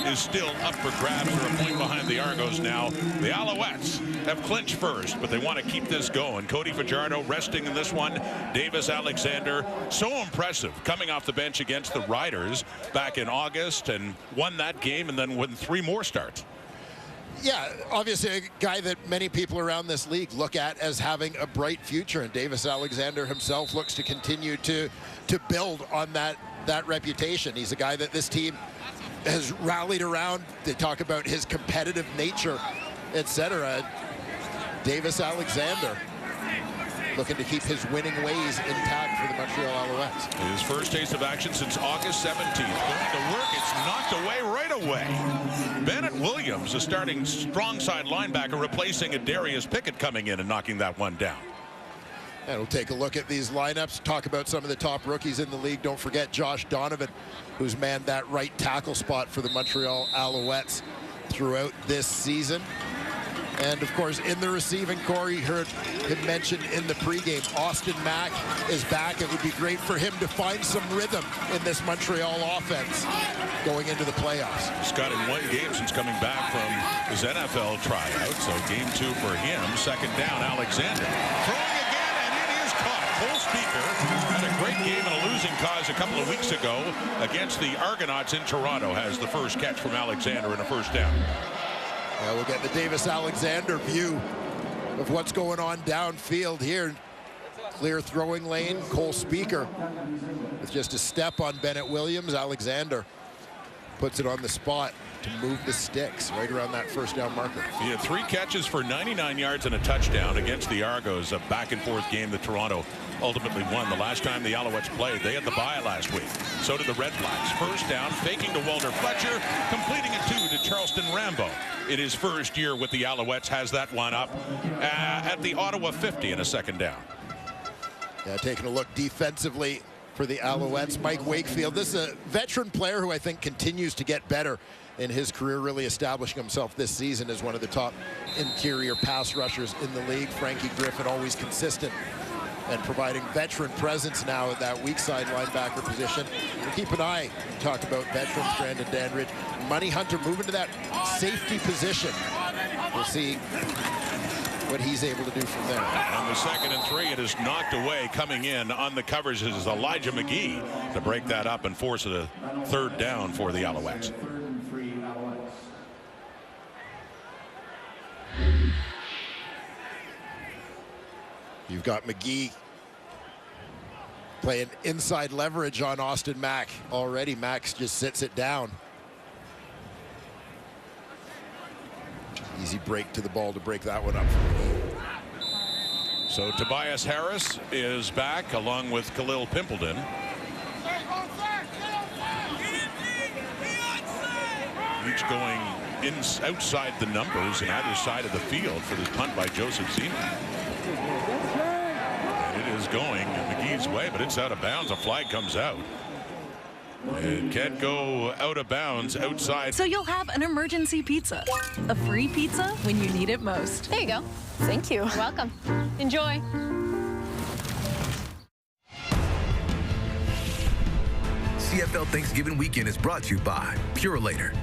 is still up for grabs. They're a point behind the Argos now. The Alouettes have clinched first, but they want to keep this going. Cody Fajardo resting in this one. Davis Alexander, so impressive, coming off the bench against the Riders back in August and won that game and then won 3 more starts. Yeah, obviously a guy that many people around this league look at as having a bright future, and Davis Alexander himself looks to continue to build on that reputation. He's a guy that this team has rallied around. They talk about his competitive nature, etc. Davis Alexander looking to keep his winning ways intact for the Montreal Alouettes. His first taste of action since August 17th. Going to work, it's knocked away right away. Bennett Williams, a starting strong side linebacker, replacing a Darius Pickett, coming in and knocking that one down. And we'll take a look at these lineups, talk about some of the top rookies in the league. Don't forget Josh Donovan, who's manned that right tackle spot for the Montreal Alouettes throughout this season. And of course, in the receiving core, you heard him mentioned in the pregame, Austin Mack is back. It would be great for him to find some rhythm in this Montreal offense going into the playoffs. He's got in 1 game since coming back from his NFL tryout. So game 2 for him. Second down, Alexander. Throwing again, and it is caught. Cole Speaker had a great game in a losing cause a couple of weeks ago against the Argonauts in Toronto. Has the first catch from Alexander and a first down. We'll get the Davis Alexander view of what's going on downfield here. Clear throwing lane. Cole Speaker with just a step on Bennett Williams. Alexander puts it on the spot to move the sticks right around that first down marker. He had 3 catches for 99 yards and a touchdown against the Argos. A back-and-forth game that Toronto ultimately won. The last time the Alouettes played, they had the bye last week. So did the REDBLACKS. First down, faking to Walter Fletcher, completing it to Charleston Rambo. In his first year with the Alouettes, has that one up at the Ottawa 50 in a second down. Yeah, taking a look defensively for the Alouettes, Mike Wakefield. This is a veteran player who I think continues to get better in his career, really establishing himself this season as one of the top interior pass rushers in the league. Frankie Griffin always consistent and providing veteran presence now at that weak side linebacker position. We'll keep an eye, talk about veterans, Brandon Dandridge. Money Hunter moving to that safety position. We'll see what he's able to do from there. On the 2nd and 3, it is knocked away. Coming in on the coverage is Elijah McGee to break that up and force it a 3rd down for the Alouettes. You've got McGee playing inside leverage on Austin Mack already. Max just sits it down. Easy break to the ball to break that one up. So Tobias Harris is back along with Khalil Pimpleton. Each going outside the numbers in either side of the field for this punt by Joseph Zeman. And it is going McGee's way, but it's out of bounds. A flag comes out. It can't go out of bounds outside. So you'll have an emergency pizza. A free pizza when you need it most. There you go. Thank you. You're welcome. Enjoy. CFL Thanksgiving weekend is brought to you by Purolator.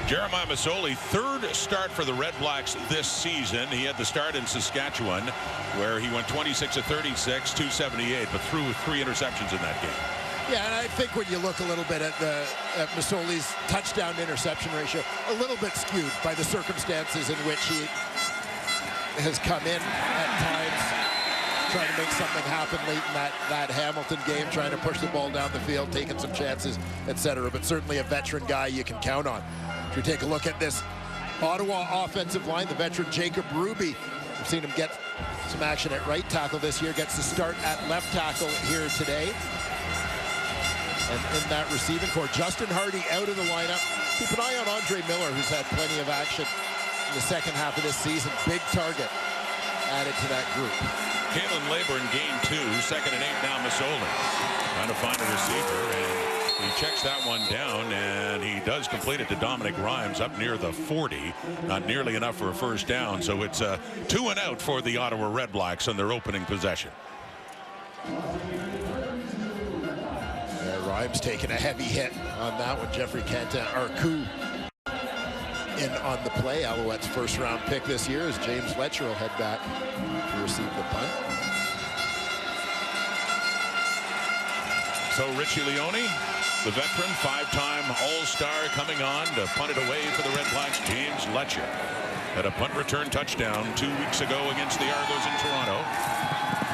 Jeremiah Masoli, 3rd start for the REDBLACKS this season. He had the start in Saskatchewan, where he went 26 of 36, 278, but threw 3 interceptions in that game. Yeah, and I think when you look a little bit at Masoli's touchdown interception ratio, a little bit skewed by the circumstances in which he has come in at times, trying to make something happen late in that Hamilton game, trying to push the ball down the field, taking some chances, etc. But certainly a veteran guy you can count on. If you take a look at this Ottawa offensive line, the veteran Jacob Ruby, we've seen him get some action at right tackle this year, gets to start at left tackle here today. And in that receiving core, Justin Hardy out of the lineup. Keep an eye on Andre Miller, who's had plenty of action in the second half of this season. Big target added to that group. Kalen Laborn gained 2, 2nd and 8 now Masoli. Trying to find a receiver, and he checks that one down, and he does complete it to Dominic Rhymes up near the 40. Not nearly enough for a first down, so it's a 2 and out for the Ottawa REDBLACKS on their opening possession. Grimes taking a heavy hit on that one. Jeffrey Cantin, or Coup, in on the play. Alouettes' first-round pick this year as James Fletcher will head back to receive the punt. So Richie Leone, the veteran, 5-time All-Star, coming on to punt it away for the Red Blacks. James Fletcher had a punt return touchdown 2 weeks ago against the Argos in Toronto.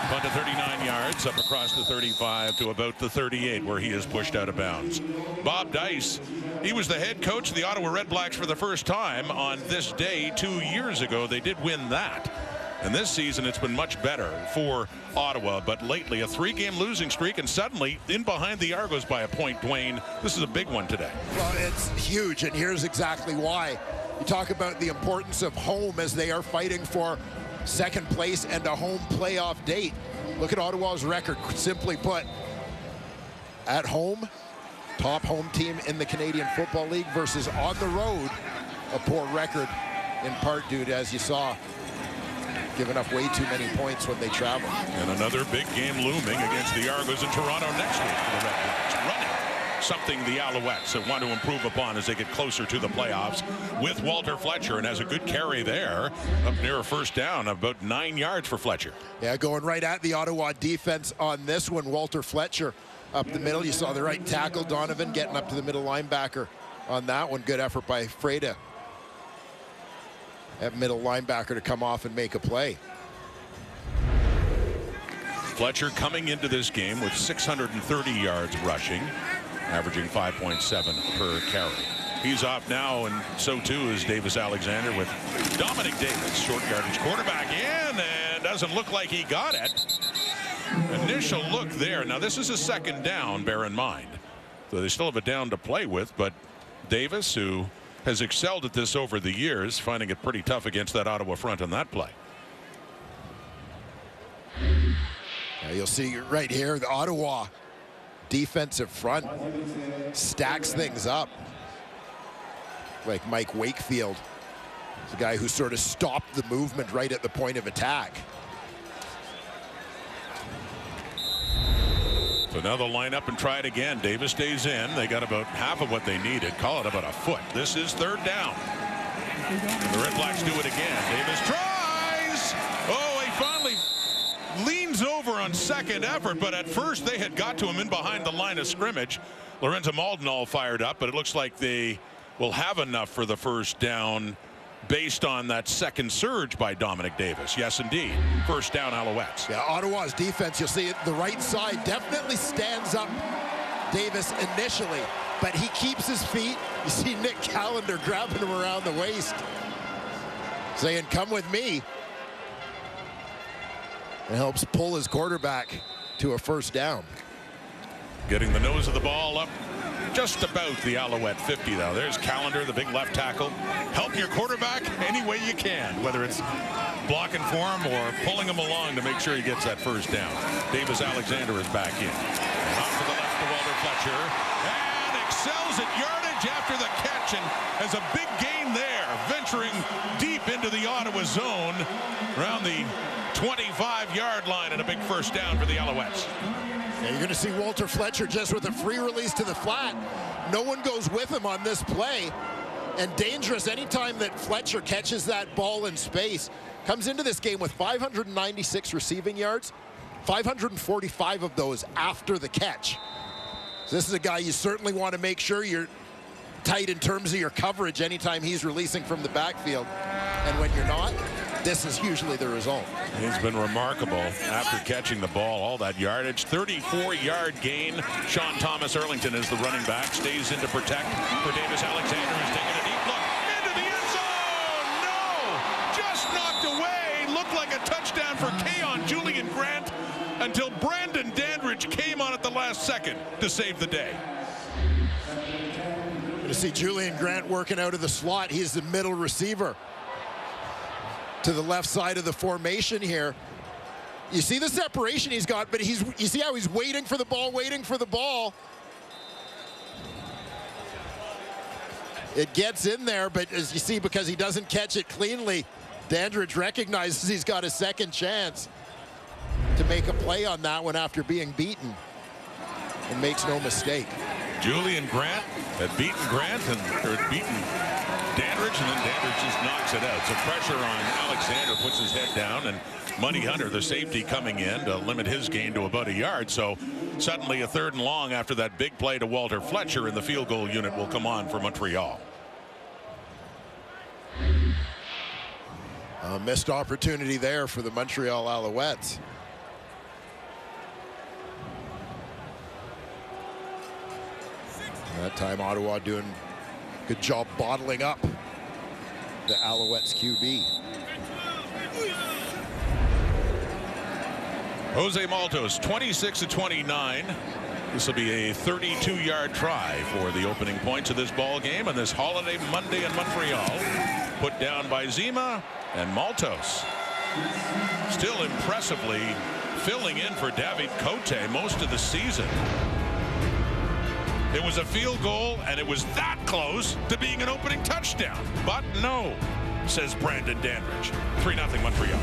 Punt to 39 yards, up across the 35 to about the 38, where he is pushed out of bounds. Bob Dice, he was the head coach of the Ottawa REDBLACKS for the first time on this day 2 years ago. They did win that. And this season, it's been much better for Ottawa. But lately, a 3-game losing streak, and suddenly in behind the Argos by a point. Dwayne, this is a big one today. Well, it's huge, and here's exactly why. You talk about the importance of home as they are fighting for second place and a home playoff date. Look at Ottawa's record. Simply put, at home, top home team in the Canadian Football League versus on the road, a poor record, in part due to, as you saw, giving up way too many points when they travel. And another big game looming against the Argos in Toronto next week for the Red Blacks. Running something the Alouettes that want to improve upon as they get closer to the playoffs with Walter Fletcher, and has a good carry there up near a first down, about 9 yards for Fletcher. Yeah, going right at the Ottawa defense on this one. Walter Fletcher up the middle. You saw the right tackle, Donovan, getting up to the middle linebacker on that one. Good effort by Freda at middle linebacker to come off and make a play. Fletcher coming into this game with 630 yards rushing, averaging 5.7 per carry. He's off now, and so too is Davis Alexander, with Dominic Davis, short yardage quarterback, in, and doesn't look like he got it. Initial look there. Now this is a second down, bear in mind. So they still have a down to play with, but Davis, who has excelled at this over the years, finding it pretty tough against that Ottawa front on that play. Now you'll see right here, the Ottawa defensive front stacks things up. Like Mike Wakefield, the guy who sort of stopped the movement right at the point of attack. So now they'll line up and try it again. Davis stays in. They got about half of what they needed. Call it about a foot. This is third down. And the Red Blacks do it again. Davis tries. Oh, he finally leans over on second effort, but at first they had got to him in behind the line of scrimmage. Lorenzo Malden all fired up, but it looks like they will have enough for the first down based on that second surge by Dominic Davis. Yes, indeed. First down, Alouettes. Yeah, Ottawa's defense, you'll see it, the right side definitely stands up Davis initially, but he keeps his feet. You see Nick Callender grabbing him around the waist, saying, come with me. It helps pull his quarterback to a first down. Getting the nose of the ball up just about the Alouette 50, though. There's Callender, the big left tackle. Help your quarterback any way you can, whether it's blocking for him or pulling him along to make sure he gets that first down. Davis Alexander is back in. Off to the left to Walter Fletcher, and excels at yardage after the catch, and has a big gain there, venturing deep into the Ottawa zone around the 25-yard line, and a big first down for the Alouettes. Yeah, you're going to see Walter Fletcher just with a free release to the flat. No one goes with him on this play. And dangerous anytime that Fletcher catches that ball in space. Comes into this game with 596 receiving yards, 545 of those after the catch. So this is a guy you certainly want to make sure you're tight in terms of your coverage anytime he's releasing from the backfield. And when you're not, this is usually the result. He's been remarkable after catching the ball. All that yardage, 34-yard gain. Sean Thomas Erlington is the running back. Stays in to protect for Davis Alexander, who's taking a deep look into the end zone. No! Just knocked away. Looked like a touchdown for Keon Julian Grant until Brandon Dandridge came on at the last second to save the day. You see Julian Grant working out of the slot. He's the middle receiver to the left side of the formation here. You see the separation he's got, but you see how he's waiting for the ball, It gets in there, but as you see, because he doesn't catch it cleanly, Dandridge recognizes he's got a second chance to make a play on that one after being beaten. and makes no mistake. Julian Grant had beaten Dandridge, and then Dandridge just knocks it out. So pressure on Alexander, puts his head down, and Money Hunter, the safety, coming in to limit his gain to about a yard. So suddenly a 3rd and long after that big play to Walter Fletcher, and the field goal unit will come on for Montreal. A missed opportunity there for the Montreal Alouettes. That time Ottawa doing a good job bottling up the Alouettes QB. Jose Maltos, 26 of 29. This will be a 32-yard try for the opening points of this ball game on this holiday Monday in Montreal. Put down by Zima and Maltos. Still impressively filling in for David Cote most of the season. It was a field goal, and it was that close to being an opening touchdown. But no, says Brandon Dandridge. 3-0 Montreal.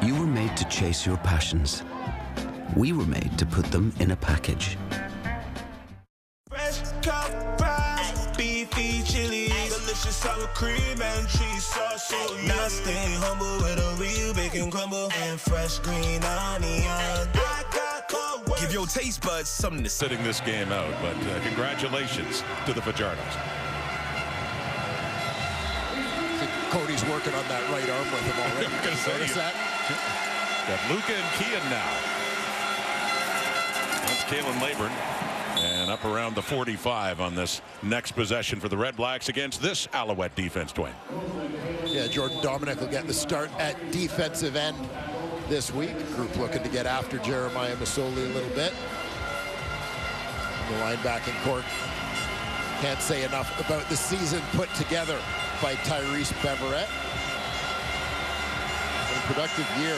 You were made to chase your passions. We were made to put them in a package. Fresh cup fries, beefy chili, delicious sour cream and cheese sauce. Now stay humble with a real bacon crumble and fresh green onion. Give your taste buds something to sitting this game out, but congratulations to the Fajardos. Cody's working on that right arm with him already. Notice that? Got Luca and Kean now. That's Kalen Leyburn. And up around the 45 on this next possession for the Red Blacks against this Alouette defense, Dwayne. Yeah, Jordan Dominic will get the start at defensive end this week. Group looking to get after Jeremiah Masoli a little bit. The linebacking court. Can't say enough about the season put together by Tyrese Beverett. A productive year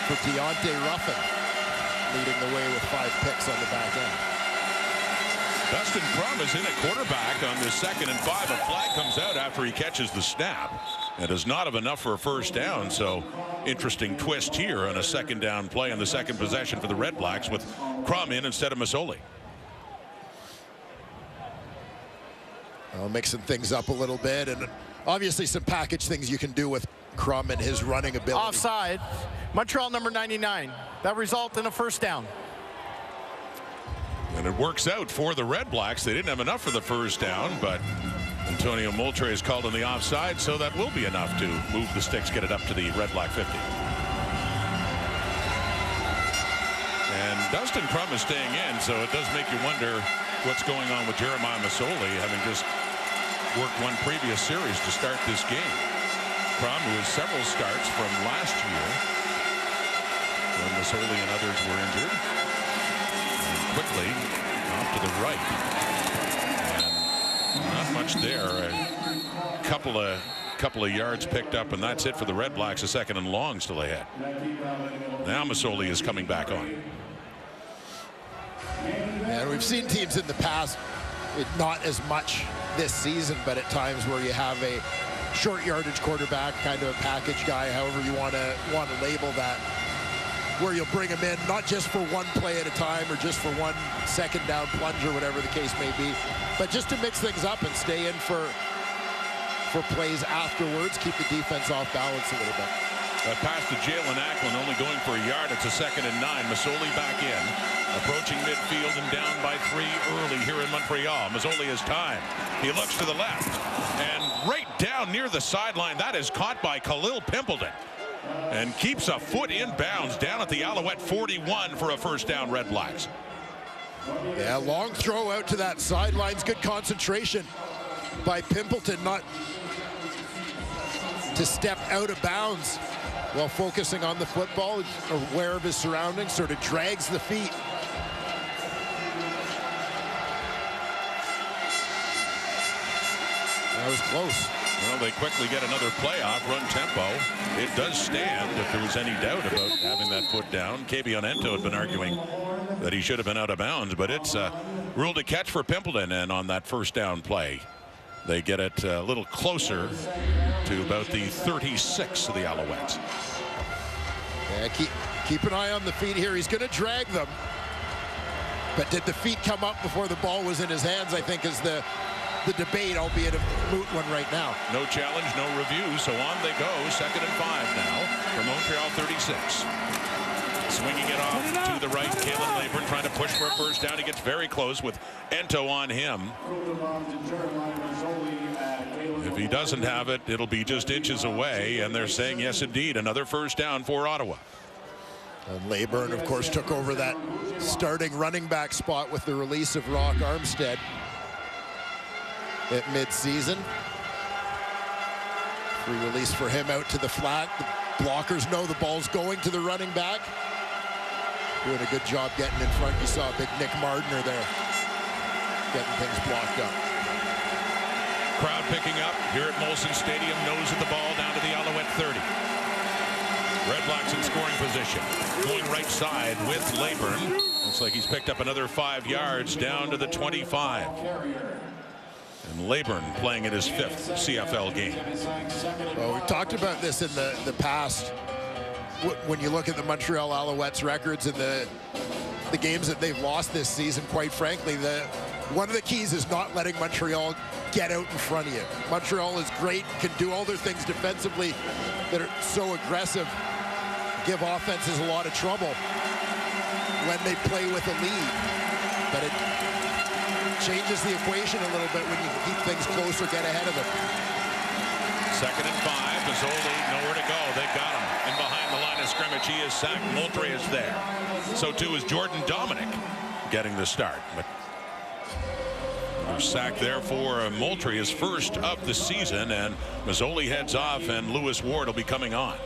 for Deontay Ruffin, leading the way with 5 picks on the back end. Dustin Crum is in at quarterback on this 2nd and 5. A flag comes out after he catches the snap. It does not have enough for a first down, so interesting twist here on a 2nd down play on the 2nd possession for the Red Blacks with Crum in instead of Masoli. Mixing things up a little bit, and obviously some package things you can do with Crum and his running ability. Offside. Montreal number 99. That result in a first down. And it works out for the Red Blacks. They didn't have enough for the first down, but Antonio Moultrie is called on the offside, so that will be enough to move the sticks, get it up to the Red Black 50. And Dustin Crum is staying in, so it does make you wonder what's going on with Jeremiah Masoli, having just worked one previous series to start this game. Crum, who has several starts from last year when Masoli and others were injured. And quickly off to the right. And not much there. A couple of yards picked up, and that's it for the Red Blacks. A 2nd and long still ahead. Now Masoli is coming back on. And we've seen teams in the past, not as much this season, but at times where you have a short yardage quarterback, kind of a package guy, however you want to label that, where you'll bring him in not just for one play at a time or just for one 2nd down plunge or whatever the case may be, but just to mix things up and stay in for plays afterwards, keep the defense off balance a little bit. Pass to Jalen Acklin, only going for a yard. It's a 2nd and 9. Masoli back in, approaching midfield and down by 3 early here in Montreal. Masoli has time. He looks to the left, and right down near the sideline, that is caught by Khalil Pimpleton, and keeps a foot in bounds down at the Alouette 41 for a first down, Red Blacks. Yeah, long throw out to that sidelines. Good concentration by Pimpleton, not to step out of bounds while focusing on the football, aware of his surroundings, sort of drags the feet. That was close. Well, they quickly get another playoff run tempo. It does stand if there was any doubt about having that foot down. Cabionento had been arguing that he should have been out of bounds, but it's ruled a catch for Pimpleton, and on that first down play, they get it a little closer to about the 36 of the Alouettes. Yeah, keep an eye on the feet here. He's going to drag them. But did the feet come up before the ball was in his hands, I think, is the debate, albeit a moot one right now. No challenge, no review, so on they go. 2nd and 5 now for Montreal 36. Swinging it off to the right, Kalen Leyburn trying to push for a first down. He gets very close with Ento on him. If he doesn't have it, it'll be just inches away, and they're saying yes indeed, another first down for Ottawa. And Leyburn, of course, took over that starting running back spot with the release of Rock Armstead at mid-season. Free release for him out to the flat. The blockers know the ball's going to the running back. Doing a good job getting in front. You saw big Nick Mardner there getting things blocked up. Crowd picking up here at Molson Stadium. Nose of the ball down to the Alouette 30. REDBLACKS in scoring position. Going right side with Leyburn. Looks like he's picked up another 5 yards down to the 25. And Leyburn playing in his 5th CFL game. Well, we've talked about this in the past. When you look at the Montreal Alouettes records and the games that they've lost this season, quite frankly, one of the keys is not letting Montreal get out in front of you. Montreal is great, can do all their things defensively that are so aggressive, give offenses a lot of trouble when they play with a lead. But it changes the equation a little bit when you keep things closer, get ahead of them. 2nd and 5. Mazzoli nowhere to go. They got him. And behind the line of scrimmage, he is sacked. Moultrie is there. So too is Jordan Dominic getting the start. But sack there for Moultrie, his first of the season, and Mazzoli heads off, and Lewis Ward will be coming on.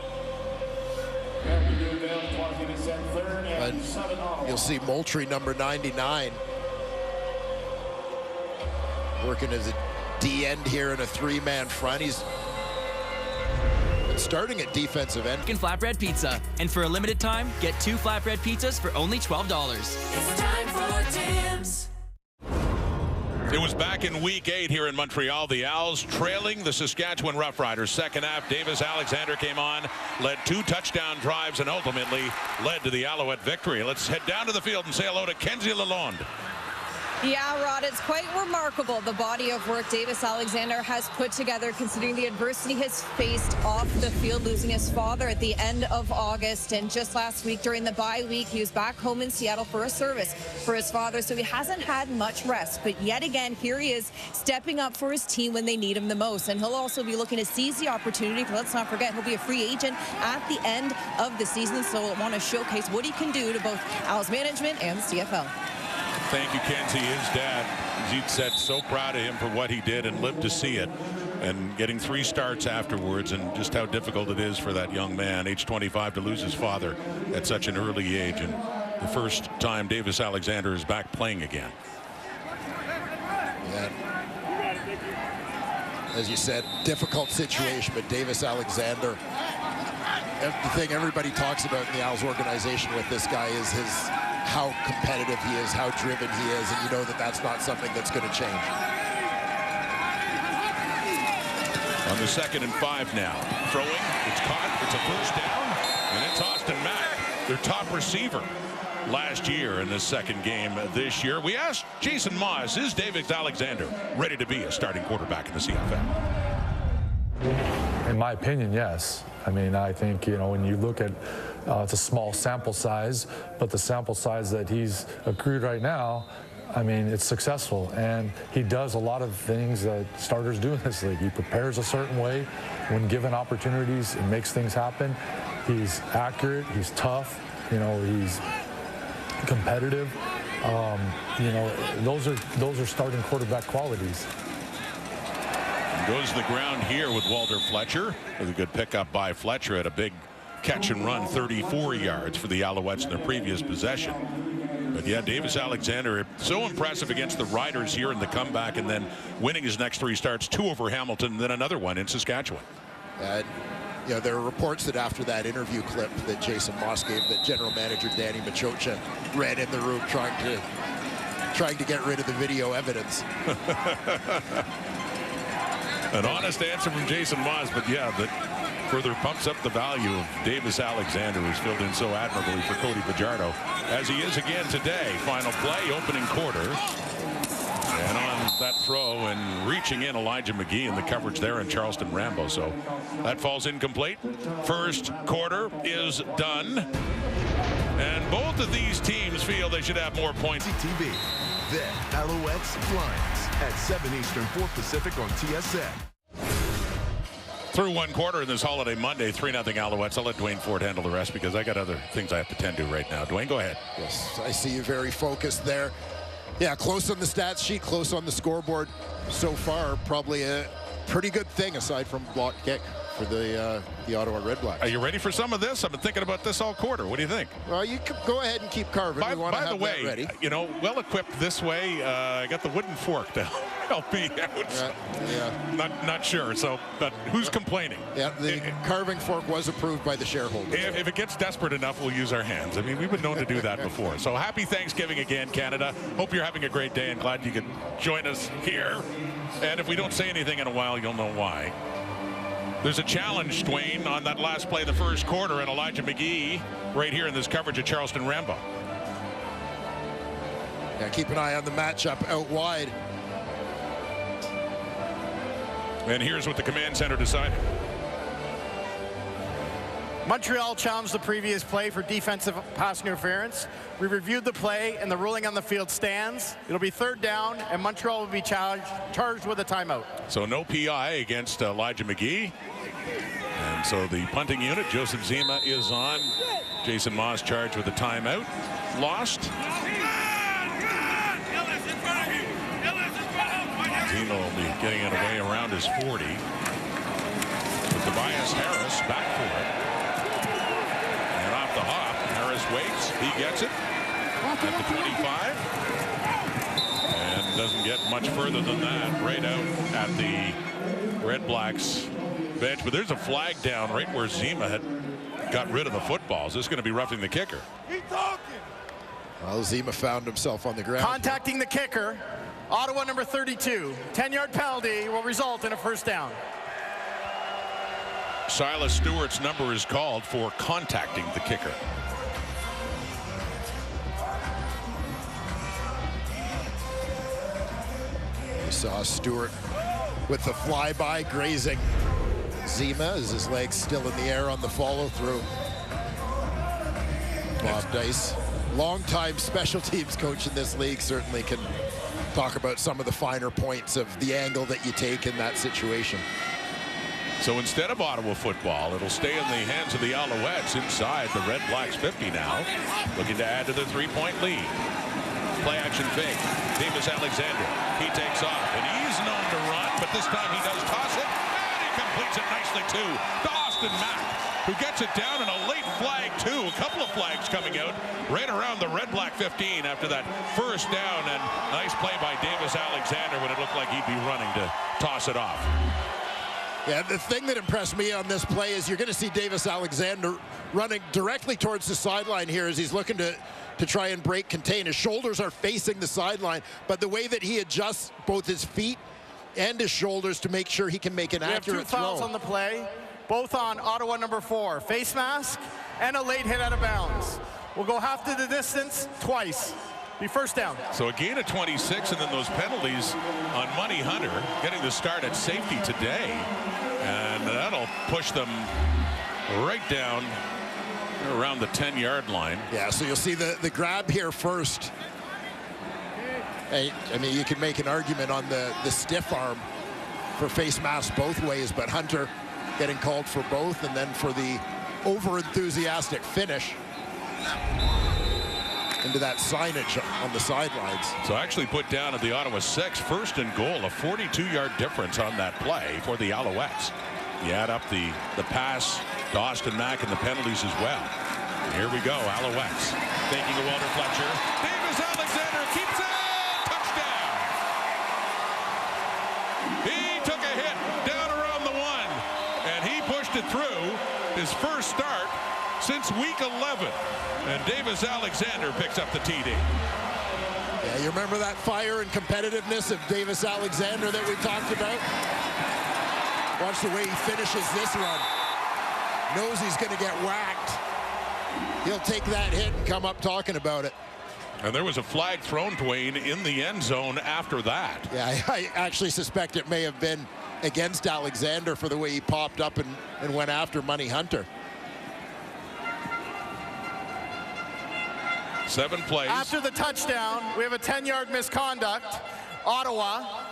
And you'll see Moultrie, number 99, working as a D-end here in a 3-man front. He's starting at defensive end. Flatbread pizza, and for a limited time, get 2 flatbread pizzas for only $12. It's time for Tim's. It was back in week 8 here in Montreal. The Owls trailing the Saskatchewan Roughriders. Second half, Davis Alexander came on, led 2 touchdown drives, and ultimately led to the Alouette victory. Let's head down to the field and say hello to Kenzie Lalonde. Yeah, Rod, it's quite remarkable, the body of work Davis Alexander has put together, considering the adversity he's faced off the field, losing his father at the end of August. And just last week during the bye week, he was back home in Seattle for a service for his father, so he hasn't had much rest. But yet again, here he is stepping up for his team when they need him the most. And he'll also be looking to seize the opportunity, because let's not forget, he'll be a free agent at the end of the season, so we'll want to showcase what he can do to both Owls management and the CFL. Thank you, Kenzie. His dad, Jeet said, so proud of him for what he did and lived to see it, and getting 3 starts afterwards, and just how difficult it is for that young man, age 25, to lose his father at such an early age. And the first time Davis Alexander is back playing again. Yeah. As you said, difficult situation, but Davis Alexander, the thing everybody talks about in the Owls organization with this guy is how competitive he is, how driven he is, and you know that that's not something that's going to change. On the 2nd and 5 now. Throwing, it's caught, it's a first down, and it's Austin Mack, their top receiver last year in the 2nd game this year. We asked Jason Moss, is Davis Alexander ready to be a starting quarterback in the CFL? In my opinion, yes. I mean, I think, you know, when you look at it's a small sample size, but the sample size that he's accrued right now, I mean, it's successful. And he does a lot of things that starters do in this league. He prepares a certain way when given opportunities and makes things happen. He's accurate, he's tough, you know, he's competitive. You know, those are starting quarterback qualities. Goes to the ground here with Walter Fletcher. With a good pickup by Fletcher at a big catch and run, 34 yards for the Alouettes in their previous possession. But yeah, Davis Alexander, so impressive against the Riders here in the comeback, and then winning his next 3 starts, 2 over Hamilton, and then another one in Saskatchewan. You know, there are reports that after that interview clip that Jason Moss gave, that general manager Danny Machocha ran in the room trying to get rid of the video evidence. An honest answer from Jason Moss, but yeah, that further pumps up the value of Davis Alexander, who's filled in so admirably for Cody Fajardo, as he is again today. Final play, opening quarter. And on that throw and reaching in, Elijah McGee in the coverage there, and Charleston Rambo. So that falls incomplete. First quarter is done. And both of these teams feel they should have more points. TV. Then Alouettes Lions at 7 Eastern, 4 Pacific on TSN. Through one quarter in this holiday Monday, 3-0 Alouettes. I'll let Dwayne Ford handle the rest because I got other things I have to tend to right now. Dwayne, go ahead. Yes, I see you very focused there. Yeah, close on the stats sheet, close on the scoreboard so far. Probably a pretty good thing aside from block kick for the Ottawa REDBLACKS. Are you ready for some of this? I've been thinking about this all quarter. What do you think? Well, you can go ahead and keep carving. By the way, ready. You know, well equipped this way. I got the wooden fork to help me out. Yeah. Not sure. So, but who's complaining? Yeah, the carving fork was approved by the shareholders. If it gets desperate enough, we'll use our hands. I mean, we've been known to do that before. So happy Thanksgiving again, Canada. Hope you're having a great day and glad you could join us here. And if we don't say anything in a while, you'll know why. There's a challenge, Dwayne, on that last play of the first quarter, and Elijah McGee right here in this coverage of Charleston Rambo. Yeah, keep an eye on the matchup out wide. And here's what the command center decided. Montreal challenged the previous play for defensive pass interference. We reviewed the play, and the ruling on the field stands. It'll be 3rd down, and Montreal will be charged with a timeout. So no PI against Elijah McGee. And so the punting unit, Joseph Zima, is on. Jason Moss charged with a timeout. Lost. Zima will be getting it away around his 40. With Tobias Harris back for it. And off the hop, Harris waits. He gets it at the 25. And doesn't get much further than that. Right out at the REDBLACKS bench. But there's a flag down right where Zima had got rid of the football. Is this going to be roughing the kicker? Well, Zima found himself on the ground. Contacting the kicker, Ottawa number 32. 10-yard penalty will result in a 1st down. Silas Stewart's number is called for contacting the kicker. We saw Stewart with the flyby grazing Zima as his legs still in the air on the follow-through. Bob Dice, longtime special teams coach in this league, certainly can talk about some of the finer points of the angle that you take in that situation. So instead of Ottawa football, it'll stay in the hands of the Alouettes inside the REDBLACKS 50 now, looking to add to the 3-point lead. Play action fake. Davis Alexander. He takes off, and he's known to run, but this time he does toss it, and he completes it nicely too. To Austin Mack, who gets it down, and a late flag too. A couple of flags coming out right around the REDBLACK 15 after that 1st down, and nice play by Davis Alexander when it looked like he'd be running to toss it off. Yeah, the thing that impressed me on this play is you're going to see Davis Alexander running directly towards the sideline here as he's looking to try and break contain. His shoulders are facing the sideline, but the way that he adjusts both his feet and his shoulders to make sure he can make an accurate throw. We have 2 fouls on the play, both on Ottawa number 4. Face mask and a late hit out of bounds. We'll go half to the distance twice. Be 1st down. So a gain of 26, and then those penalties on Money Hunter getting the start at safety today. And that'll push them right down around the 10-yard line. Yeah, so you'll see the grab here first. I mean, you can make an argument on the stiff arm for face mask both ways, but Hunter getting called for both, and then for the over-enthusiastic finish into that signage on the sidelines. So actually put down at the Ottawa 6, 1st and goal, a 42-yard difference on that play for the Alouettes. You add up the pass to Austin Mack and the penalties as well. Here we go, Alouettes. Taking to Walter Fletcher. Davis Alexander keeps it! Touchdown! He took a hit down around the 1, and he pushed it through his first start since week 11. And Davis Alexander picks up the TD. Yeah, you remember that fire and competitiveness of Davis Alexander that we talked about? Watch the way he finishes this run. Knows he's going to get whacked. He'll take that hit and come up talking about it. And there was a flag thrown, Dwayne, in the end zone after that. Yeah, I actually suspect it may have been against Alexander for the way he popped up and went after Money Hunter. 7 plays. After the touchdown, we have a 10-yard misconduct. Ottawa,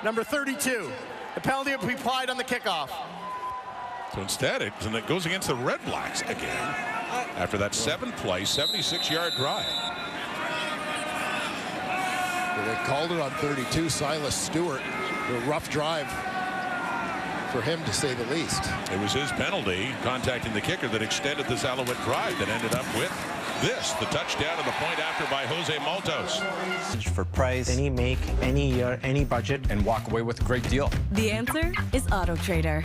number 32. The penalty will be applied on the kickoff. So instead, it goes against the REDBLACKS again after that 7-play, 76-yard drive. They called it on 32, Silas Stewart. A rough drive for him, to say the least. It was his penalty, contacting the kicker, that extended this Alouette drive that ended up with this, the touchdown and the point after by Jose Maltos. For price, any make, any year, any budget, and walk away with a great deal. The answer is Auto Trader.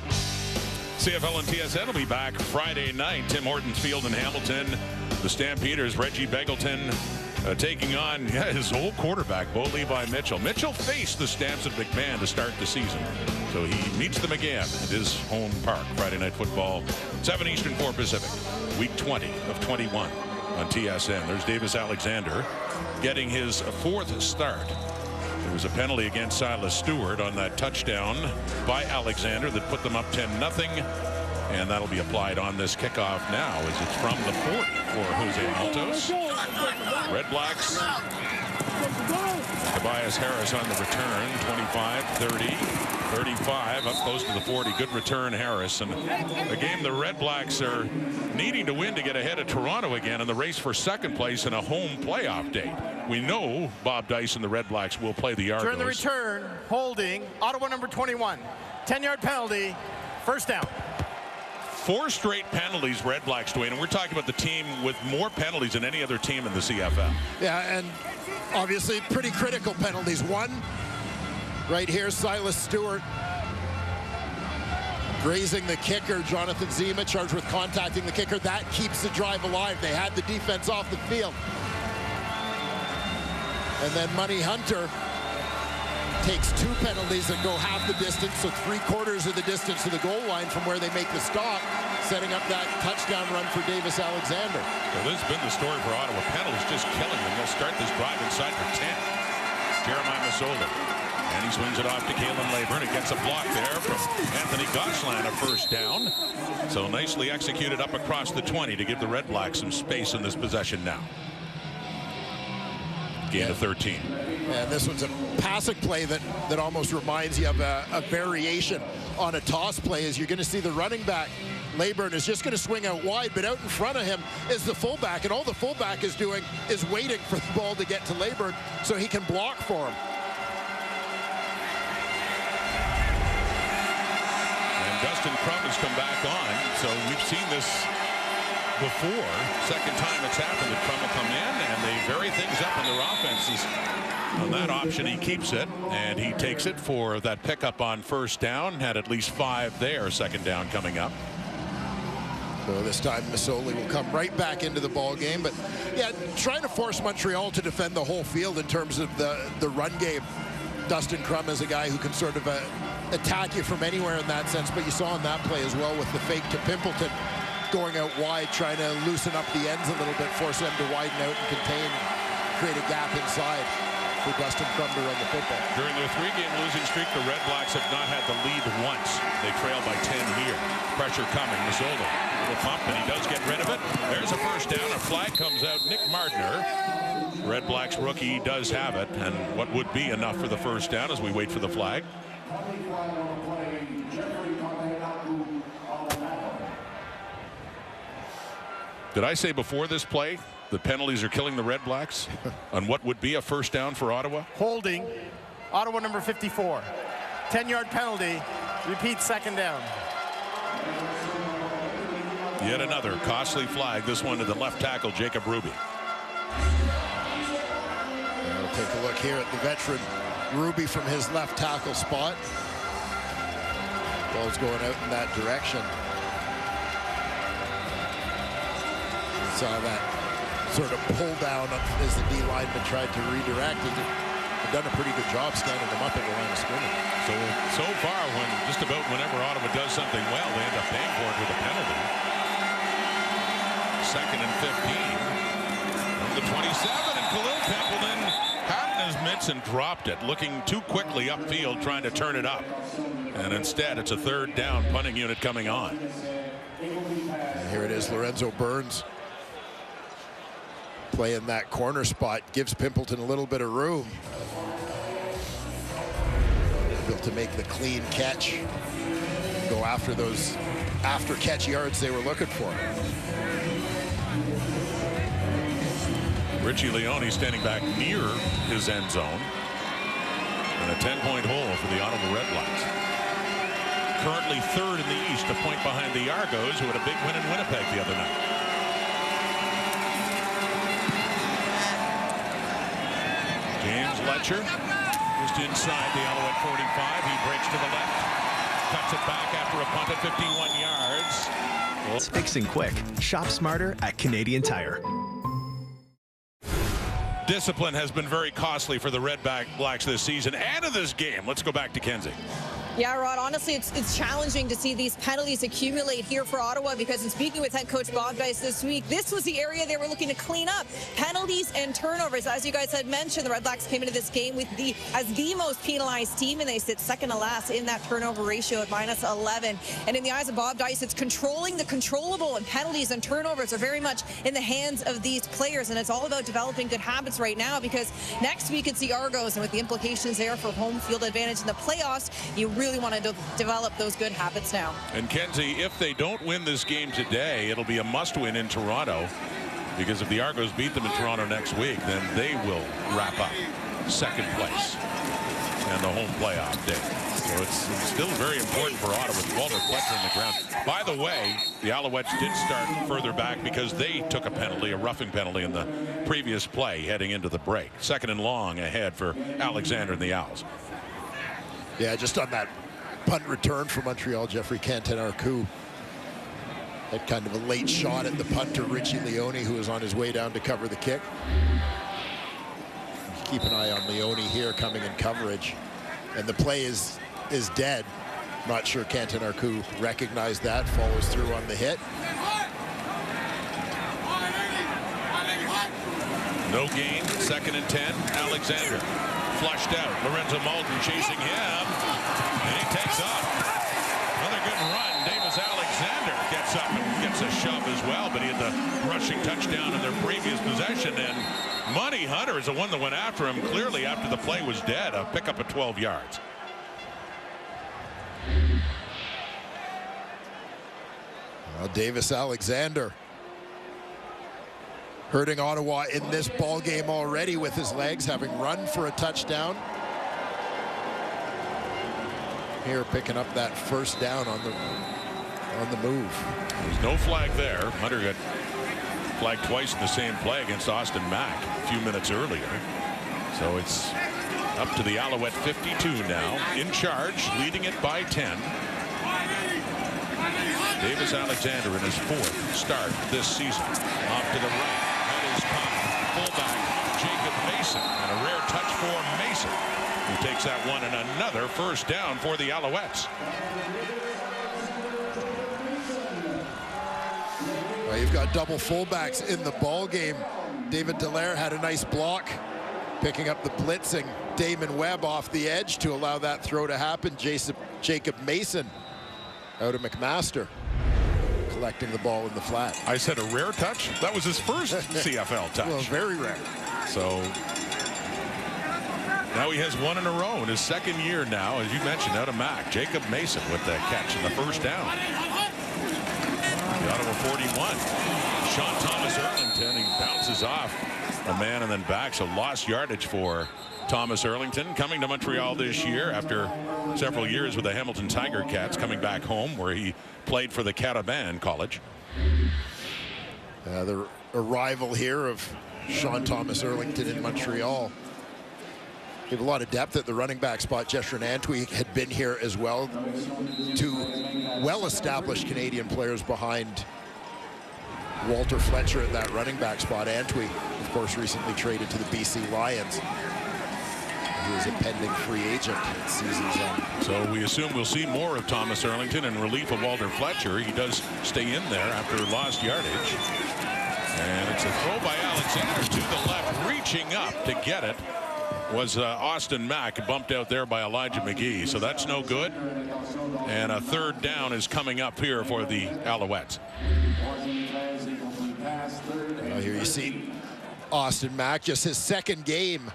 CFL and TSN will be back Friday night. Tim Hortons Field in Hamilton. The Stampeders, Reggie Begelton, taking on his old quarterback, Bo Levi Mitchell. Mitchell faced the Stamps at McMahon to start the season. So he meets them again at his home park. Friday Night Football, 7 Eastern, 4 Pacific. Week 20 of 21 on TSN. There's Davis Alexander getting his 4th start. There was a penalty against Silas Stewart on that touchdown by Alexander that put them up 10-0. And that'll be applied on this kickoff now as it's from the 40 for Jose Maltos. REDBLACKS. Tobias Harris on the return. 25, 30, 35, up close to the 40. Good return, Harris. And a game the REDBLACKS are needing to win to get ahead of Toronto again in the race for second place in a home playoff date. We know Bob Dice and the REDBLACKS will play the Argos. During the return, holding, Ottawa number 21. 10-yard penalty, first down. 4 straight penalties, REDBLACKS, Dwayne, and we're talking about the team with more penalties than any other team in the CFL. Yeah, and obviously pretty critical penalties. One right here, Silas Stewart grazing the kicker, Jonathan Zima, charged with contacting the kicker. That keeps the drive alive. They had the defense off the field. And then Money Hunter takes 2 penalties that go half the distance, so 3/4 of the distance to the goal line from where they make the stop, setting up that touchdown run for Davis Alexander. Well, this has been the story for Ottawa. Penalties just killing them. They'll start this drive inside for 10. Jeremiah Massola. And he swings it off to Kalen Leyburn. It gets a block there from Anthony Gosselin, a first down. So nicely executed up across the 20 to give the REDBLACKS some space in this possession now. Gain of 13. And this one's a passing play that almost reminds you of a variation on a toss play, as you're going to see the running back, Leyburn, is just going to swing out wide, but out in front of him is the fullback, and all the fullback is doing is waiting for the ball to get to Leyburn so he can block for him. And Dustin Crum has come back on, so we've seen this before. Second time it's happened that Crum will come in and they vary things up in their offenses. On that option, he keeps it, and he takes it for that pickup on first down. Had at least 5 there, second down coming up. So this time Masoli will come right back into the ball game, but yeah, trying to force Montreal to defend the whole field in terms of the run game. Dustin Crum is a guy who can sort of attack you from anywhere in that sense, but you saw in that play as well with the fake to Pimpleton going out wide, trying to loosen up the ends a little bit, force them to widen out and contain, create a gap inside for Dustin Crum to run the football. During their 3-game losing streak, the REDBLACKS have not had the lead once. They trail by 10 here. Pressure coming. Massola, little pump, and he does get rid of it. There's a first down. A flag comes out. Nick Mardner, REDBLACKS rookie, does have it, and what would be enough for the first down as we wait for the flag. Did I say before this play the penalties are killing the REDBLACKS on what would be a first down for Ottawa? Holding, Ottawa number 54. 10-yard penalty, repeat second down. Yet another costly flag, this one to the left tackle, Jacob Ruby. We'll take a look here at the veteran Ruby from his left tackle spot. Ball's going out in that direction. We saw that sort of pull down as the D lineman tried to redirect. He's done a pretty good job standing them up at the line of scrimmage. So far, when just about whenever Ottawa does something well, they end up paying for it with a penalty. 2nd and 15 from the 27, and Khalil Templeton had his mitts and dropped it, looking too quickly upfield, trying to turn it up. And instead, it's a 3rd down, punting unit coming on. And here it is, Lorenzo Burns playing that corner spot, gives Pimpleton a little bit of room. Able to make the clean catch, go after those after catch yards they were looking for. Richie Leone standing back near his end zone. And a 10-point hole for the Ottawa REDBLACKS. Currently 3rd in the East, a point behind the Argos, who had a big win in Winnipeg the other night. James Letcher just inside the Alouette 45. He breaks to the left, cuts it back after a punt at 51 yards. It's fixing quick. Shop smarter at Canadian Tire. Discipline has been very costly for the REDBLACKS this season and in this game. Let's go back to Kenzie. Yeah, Rod, honestly, it's challenging to see these penalties accumulate here for Ottawa, because in speaking with head coach Bob Dice this week, this was the area they were looking to clean up. Penalties and turnovers. As you guys had mentioned, the REDBLACKS came into this game with the most penalized team, and they sit second to last in that turnover ratio at -11. And in the eyes of Bob Dice, it's controlling the controllable, and penalties and turnovers are very much in the hands of these players. And it's all about developing good habits right now, because next week it's the Argos, and with the implications there for home field advantage in the playoffs, you really want to develop those good habits now. And Kenzie, if they don't win this game today, it'll be a must-win in Toronto, because if the Argos beat them in Toronto next week, then they will wrap up 2nd place and the home playoff day. So it's still very important for Ottawa with Walter Fletcher in the ground. By the way, the Alouettes did start further back because they took a penalty, a roughing penalty in the previous play heading into the break. 2nd and long ahead for Alexander and the Owls. Yeah, just on that punt return for Montreal, Jeffrey Cantin-Arcou had kind of a late shot at the punter, Richie Leone, who was on his way down to cover the kick. Keep an eye on Leone here coming in coverage. And the play is dead. Not sure Cantin-Arcou recognized that, follows through on the hit. No gain, 2nd and 10, Alexander. Flushed out, Lorenzo Malton chasing him, and he takes off. Another good run. Davis Alexander gets up and gets a shove as well, but he had the rushing touchdown in their previous possession. And Monty Hunter is the one that went after him clearly after the play was dead. A pickup of 12 yards. Well, Davis Alexander hurting Ottawa in this ball game already with his legs, having run for a touchdown. Here picking up that 1st down on the move. There's no flag there. Hunter got flagged twice in the same play against Austin Mack a few minutes earlier. So it's up to the Alouette 52 now, in charge, leading it by 10. Davis Alexander in his 4th start this season. Off to the right. Fullback Jacob Mason, and a rare touch for Mason, who takes that one, and another 1st down for the Alouettes. Well, you've got double fullbacks in the ball game. David Dallaire had a nice block, picking up the blitzing Damon Webb off the edge to allow that throw to happen. Jacob Mason out of McMaster, collecting the ball in the flat. I said a rare touch? That was his first CFL touch. Well, very rare. So now he has one in a row in his 2nd year now, as you mentioned, out of Mac. Jacob Mason with the catch and the 1st down. The Ottawa 41. Sean Thomas Erlington, he bounces off a man and then back, so lost yardage for Thomas Erlington, coming to Montreal this year after several years with the Hamilton Tiger Cats, coming back home where he played for the Cataban College. The arrival here of Sean Thomas Erlington in Montreal. Gave a lot of depth at the running back spot. Jeshrin Antwi had been here as well. Two well-established Canadian players behind Walter Fletcher at that running back spot. Antwi, of course, recently traded to the BC Lions. He is a pending free agent at season's end. So we assume we'll see more of Thomas Erlington in relief of Walter Fletcher. He does stay in there after lost yardage. And it's a throw by Alexander to the left. Reaching up to get it was Austin Mack, bumped out there by Elijah McGee. So that's no good. And a third down is coming up here for the Alouettes. Well, here you see Austin Mack, just his second game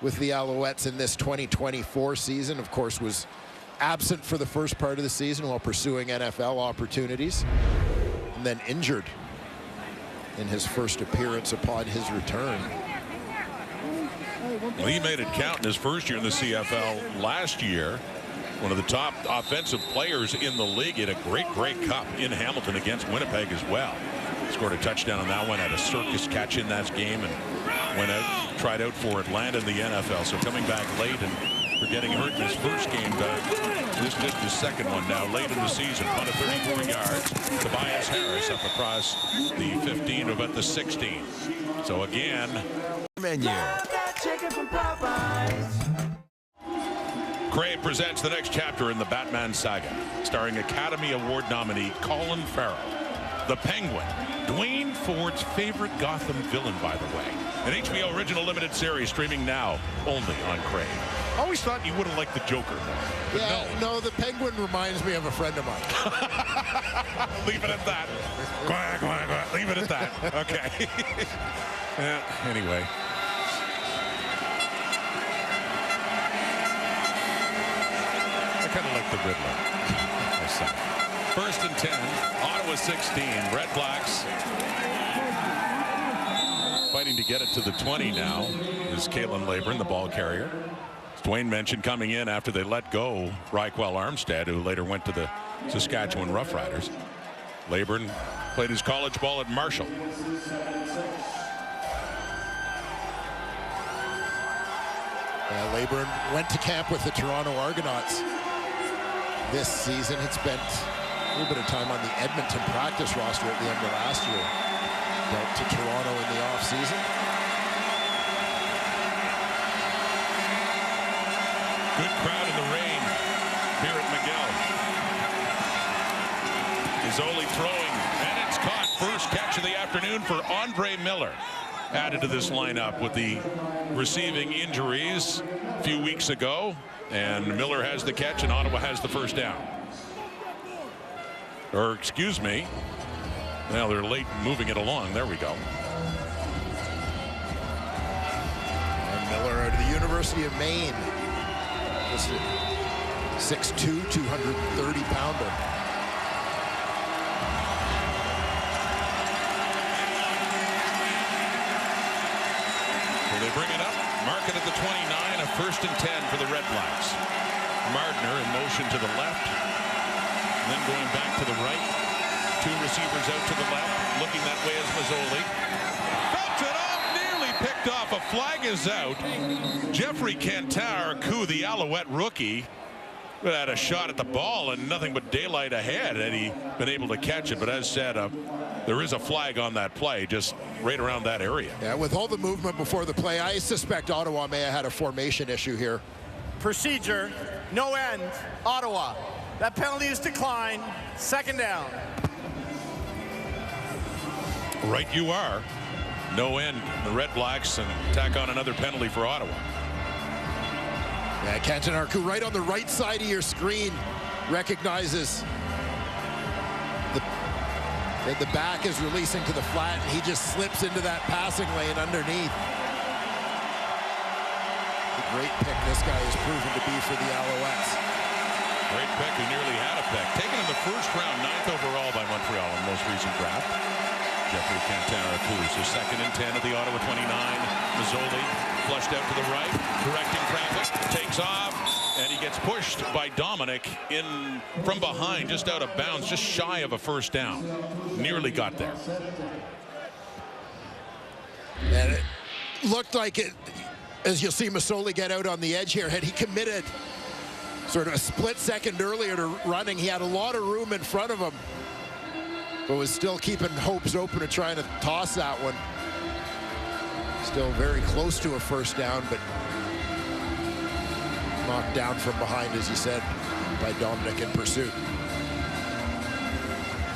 with the Alouettes in this 2024 season. Of course, was absent for the first part of the season while pursuing NFL opportunities, and then injured in his first appearance upon his return. Well, he made it count in his first year in the CFL last year. One of the top offensive players in the league. He had a great cup in Hamilton against Winnipeg as well. Scored a touchdown on that one, had a circus catch in that game, and went out, tried out for Atlanta in the NFL. So coming back late and for getting hurt in his first game, this is his second one now late in the season. Punted 34 yards. Tobias Harris up across the 15 of about the 16. So again, Menu. Crave presents the next chapter in the Batman saga, starring Academy Award nominee Colin Farrell, the Penguin, Dwayne Ford's favorite Gotham villain, by the way. An HBO original limited series streaming now only on Crave. Always thought you would have liked the Joker more. Yeah, no, the Penguin reminds me of a friend of mine. Leave it at that. Leave it at that. Okay. Anyway. I kind of like the Riddler myself. 1st and 10, Ottawa 16, REDBLACKS fighting to get it to the 20 now is Kalen Laburn, the ball carrier. As Dwayne mentioned, coming in after they let go Raquel Armstead, who later went to the Saskatchewan Roughriders. Laburn played his college ball at Marshall. Laburn went to camp with the Toronto Argonauts this season. Had spent a little bit of time on the Edmonton practice roster at the end of last year. Dealt to Toronto in the offseason. Good crowd in the rain here at Miguel. Izzoli throwing, and it's caught. First catch of the afternoon for Andre Miller. Added to this lineup with the receiving injuries a few weeks ago, and Miller has the catch and Ottawa has the first down. Or excuse me, well, they're late moving it along. There we go. And Miller out of the University of Maine, just a 6'2", 230-pounder. They bring it up, mark it at the 29, a 1st and 10 for the REDBLACKS. Mardner in motion to the left, and then going back to the right. Two receivers out to the left, looking that way is Mazzoli. Belts it off, nearly picked off. A flag is out. Jeffrey Cantar-Coup, the Alouette rookie, had a shot at the ball and nothing but daylight ahead had he been able to catch it. But as said, there is a flag on that play just right around that area. Yeah, with all the movement before the play, I suspect Ottawa may have had a formation issue here. Procedure, no end, Ottawa. That penalty is declined, 2nd down. Right you are. No end, the REDBLACKS, and tack on another penalty for Ottawa. Yeah, Cantar-Coup right on the right side of your screen recognizes the back is releasing to the flat, and he just slips into that passing lane underneath. The great pick this guy has proven to be for the Alouettes. Great pick, who nearly had a pick. Taken in the 1st round, 9th overall by Montreal in the most recent draft. Jeffrey Cantar-Coup, so 2nd and 10 at the Ottawa 29. Mazzoli flushed out to the right, directing traffic, takes off, and he gets pushed by Dominic in from behind, just out of bounds, just shy of a first down. Nearly got there. And it looked like it, as you'll see Masoli get out on the edge here, had he committed sort of a split second earlier to running, he had a lot of room in front of him, but was still keeping hopes open to trying to toss that one. Still very close to a first down, but knocked down from behind, as you said, by Dominic in pursuit.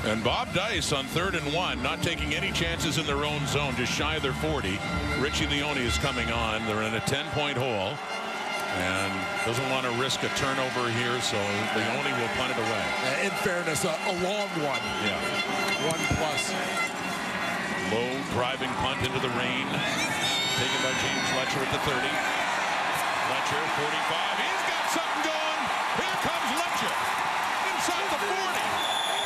And Bob Dice on 3rd and 1, not taking any chances in their own zone, just shy of their 40. Richie Leone is coming on. They're in a 10-point hole and doesn't want to risk a turnover here, so Leone will punt it away. In fairness, a long one. Yeah. 1+. Low driving punt into the rain, taken by James Letcher at the 30. Letcher, 45. He's got something going. Here comes Letcher inside the 40.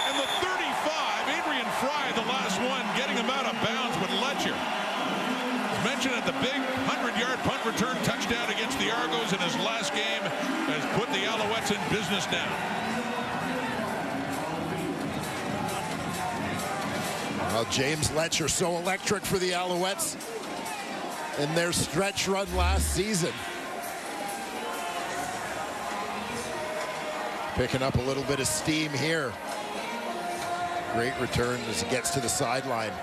And the 35, Adrian Fry, the last one, getting him out of bounds with Letcher. As mentioned at the big 100-yard punt return touchdown against the Argos in his last game has put the Alouettes in business now. Well, James Letcher, so electric for the Alouettes in their stretch run last season. Picking up a little bit of steam here. Great return as he gets to the sideline.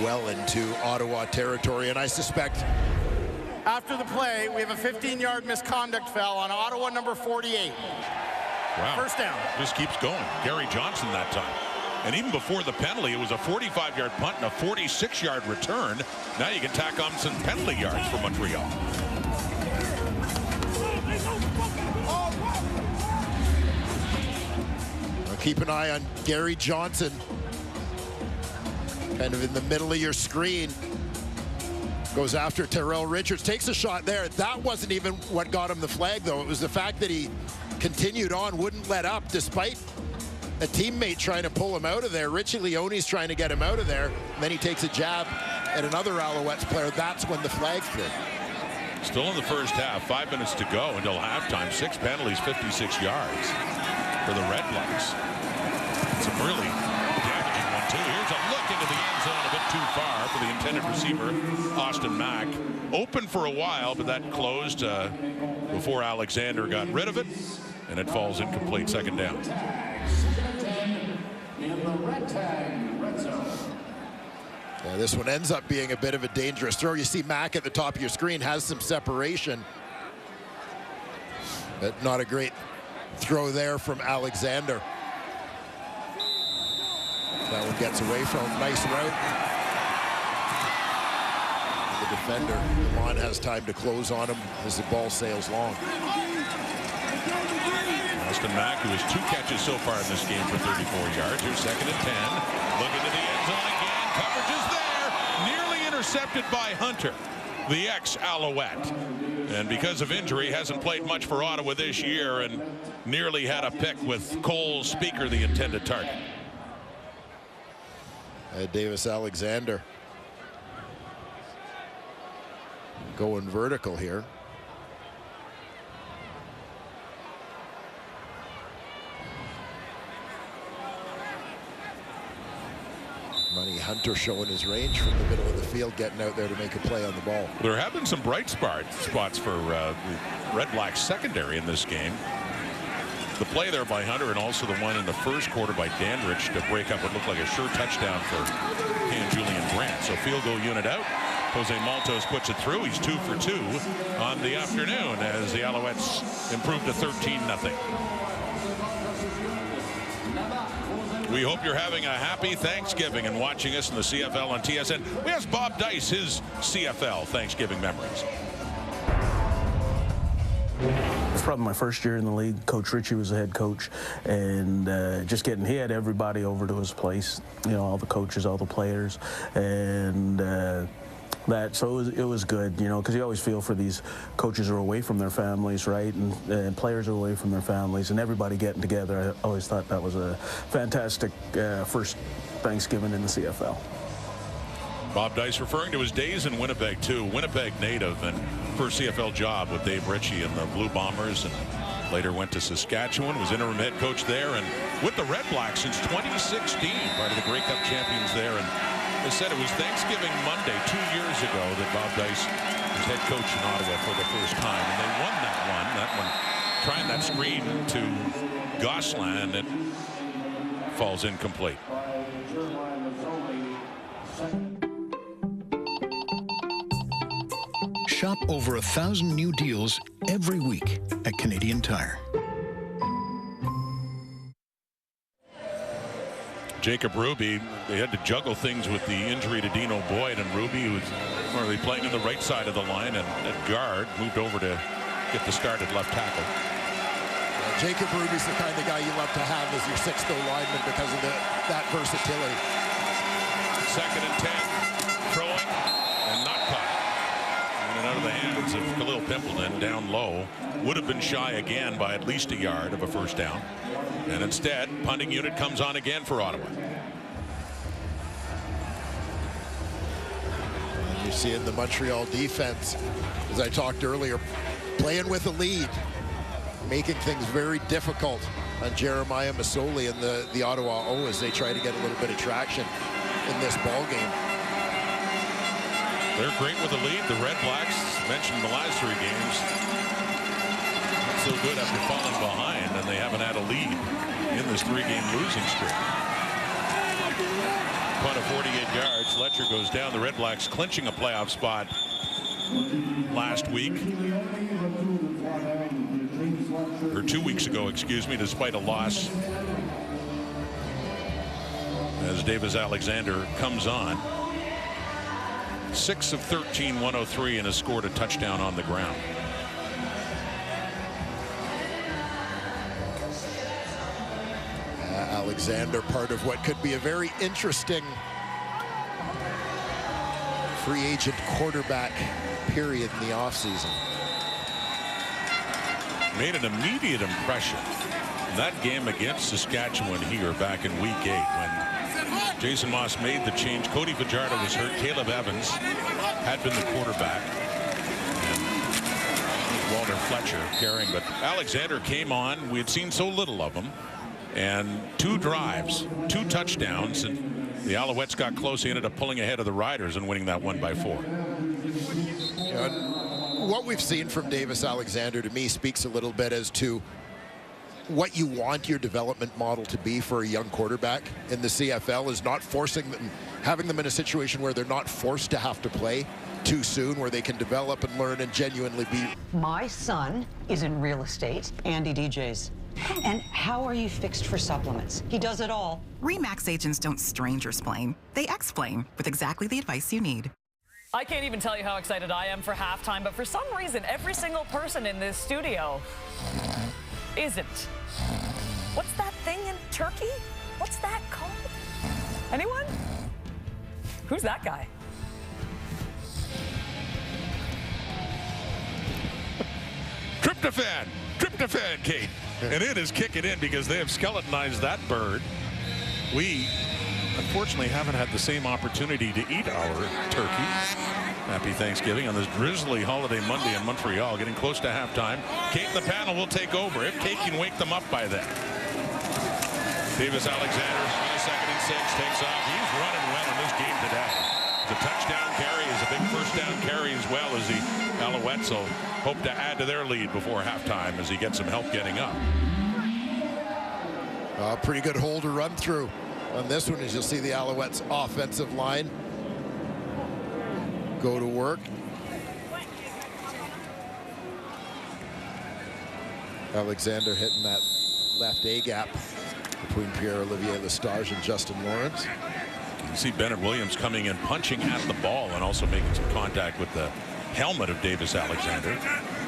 Well into Ottawa territory, and I suspect after the play, we have a 15-yard misconduct foul on Ottawa number 48. Wow. First down. Just keeps going. Gary Johnson that time. And even before the penalty, it was a 45-yard punt and a 46-yard return. Now you can tack on some penalty yards for Montreal. Keep an eye on Gary Johnson. Kind of in the middle of your screen. Goes after Terrell Richards. Takes a shot there. That wasn't even what got him the flag, though. It was the fact that he continued on, wouldn't let up, despite a teammate trying to pull him out of there. Richie Leone's trying to get him out of there. And then he takes a jab at another Alouettes player. That's when the flag threw. Still in the first half. 5 minutes to go until halftime. 6 penalties, 56 yards for the REDBLACKS. Some really damaging one, too. Here's a look into the end zone, a bit too far for the intended receiver, Austin Mack. Open for a while, but that closed before Alexander got rid of it, and it falls incomplete. Second down. Yeah, this one ends up being a bit of a dangerous throw. You see Mack at the top of your screen has some separation, but not a great throw there from Alexander. That one gets away from him. Nice route. The defender, Lamont, has time to close on him as the ball sails long. Austin Mack, who has 2 catches so far in this game for 34 yards. Here's 2nd and 10. Look into the end zone again. Coverage is there. Nearly intercepted by Hunter, the ex-Alouette. And because of injury, hasn't played much for Ottawa this year and nearly had a pick with Cole Speaker, the intended target. Davis Alexander going vertical here. Money Hunter showing his range from the middle of the field, getting out there to make a play on the ball. There have been some bright spots for the REDBLACKS secondary in this game. The play there by Hunter and also the one in the first quarter by Dandridge to break up what looked like a sure touchdown for Julian Grant. So field goal unit out. Jose Maltos puts it through. He's 2 for 2 on the afternoon as the Alouettes improve to 13-0. We hope you're having a happy Thanksgiving and watching us in the CFL on TSN. We asked Bob Dice his CFL Thanksgiving memories. It's probably my first year in the league. Coach Ritchie was the head coach, and he had everybody over to his place, you know, all the coaches, all the players, and so it was good, you know, because you always feel for these coaches who are away from their families, right, and players are away from their families, and everybody getting together. I always thought that was a fantastic first Thanksgiving in the CFL. Bob Dice referring to his days in Winnipeg, too. Winnipeg native, and first CFL job with Dave Ritchie and the Blue Bombers, and later went to Saskatchewan, was interim head coach there, and with the Red Blacks since 2016, part of the Grey Cup champions there. And they said it was Thanksgiving Monday 2 years ago that Bob Dice was head coach in Ottawa for the first time, and they won that one. That one, trying that screen to Gosselin, it falls incomplete. Shop over 1,000 new deals every week at Canadian Tire. Jacob Ruby, they had to juggle things with the injury to Dino Boyd, and Ruby, who was normally playing on the right side of the line and at guard, moved over to get the start at left tackle. Jacob Ruby's the kind of guy you love to have as your sixth lineman because of that versatility. 2nd and 10, throwing and not caught. In and out of the hands of Khalil Pimpleton, down low. Would have been shy again by at least a yard of a first down. And instead, punting unit comes on again for Ottawa. And you see in the Montreal defense, as I talked earlier, playing with a lead, making things very difficult on Jeremiah Masoli and the Ottawa O as they try to get a little bit of traction in this ball game. They're great with the lead. The Red Blacks, mentioned the last 3 games, not so good after falling behind, and they haven't had a lead in this 3-game losing streak. Punt of 48 yards. Letcher goes down. The Red Blacks clinching a playoff spot last week, or 2 weeks ago, excuse me, despite a loss, as Davis Alexander comes on. 6 of 13, 103, and has scored a touchdown on the ground. Alexander, part of what could be a very interesting free agent quarterback period in the offseason. Made an immediate impression in that game against Saskatchewan here back in week 8 when Jason Moss made the change. Cody Fajardo was hurt. Caleb Evans had been the quarterback, and Walter Fletcher carrying, but Alexander came on. We had seen so little of him, and 2 drives, 2 touchdowns, and the Alouettes got close. He ended up pulling ahead of the Riders and winning that one by 4. What we've seen from Davis Alexander, to me, speaks a little bit as to what you want your development model to be for a young quarterback in the CFL, is not forcing them, having them in a situation where they're not forced to have to play too soon, where they can develop and learn and genuinely be. My son is in real estate. Andy DJs. And how are you fixed for supplements? He does it all. RE/MAX agents don't stranger-splain. They explain with exactly the advice you need. I can't even tell you how excited I am for halftime, but for some reason, every single person in this studio isn't. What's that thing in Turkey? What's that called? Anyone? Who's that guy? Tryptophan, Kate. And it is kicking in because they have skeletonized that bird. We, unfortunately, haven't had the same opportunity to eat our turkey. Happy Thanksgiving on this drizzly holiday Monday in Montreal. Getting close to halftime. Kate and the panel will take over if Kate can wake them up by then. Davis Alexander on a 2nd and 6 takes off. He's running well in this game today. The touchdown carry is a big first down carry as well, as the Alouettes will hope to add to their lead before halftime as he gets some help getting up. Pretty good hole to run through on this one, as you'll see the Alouettes offensive line go to work. Alexander hitting that left A gap between Pierre-Olivier Lestage and Justin Lawrence. You see Bennett Williams coming in, punching at the ball, and also making some contact with the helmet of Davis Alexander,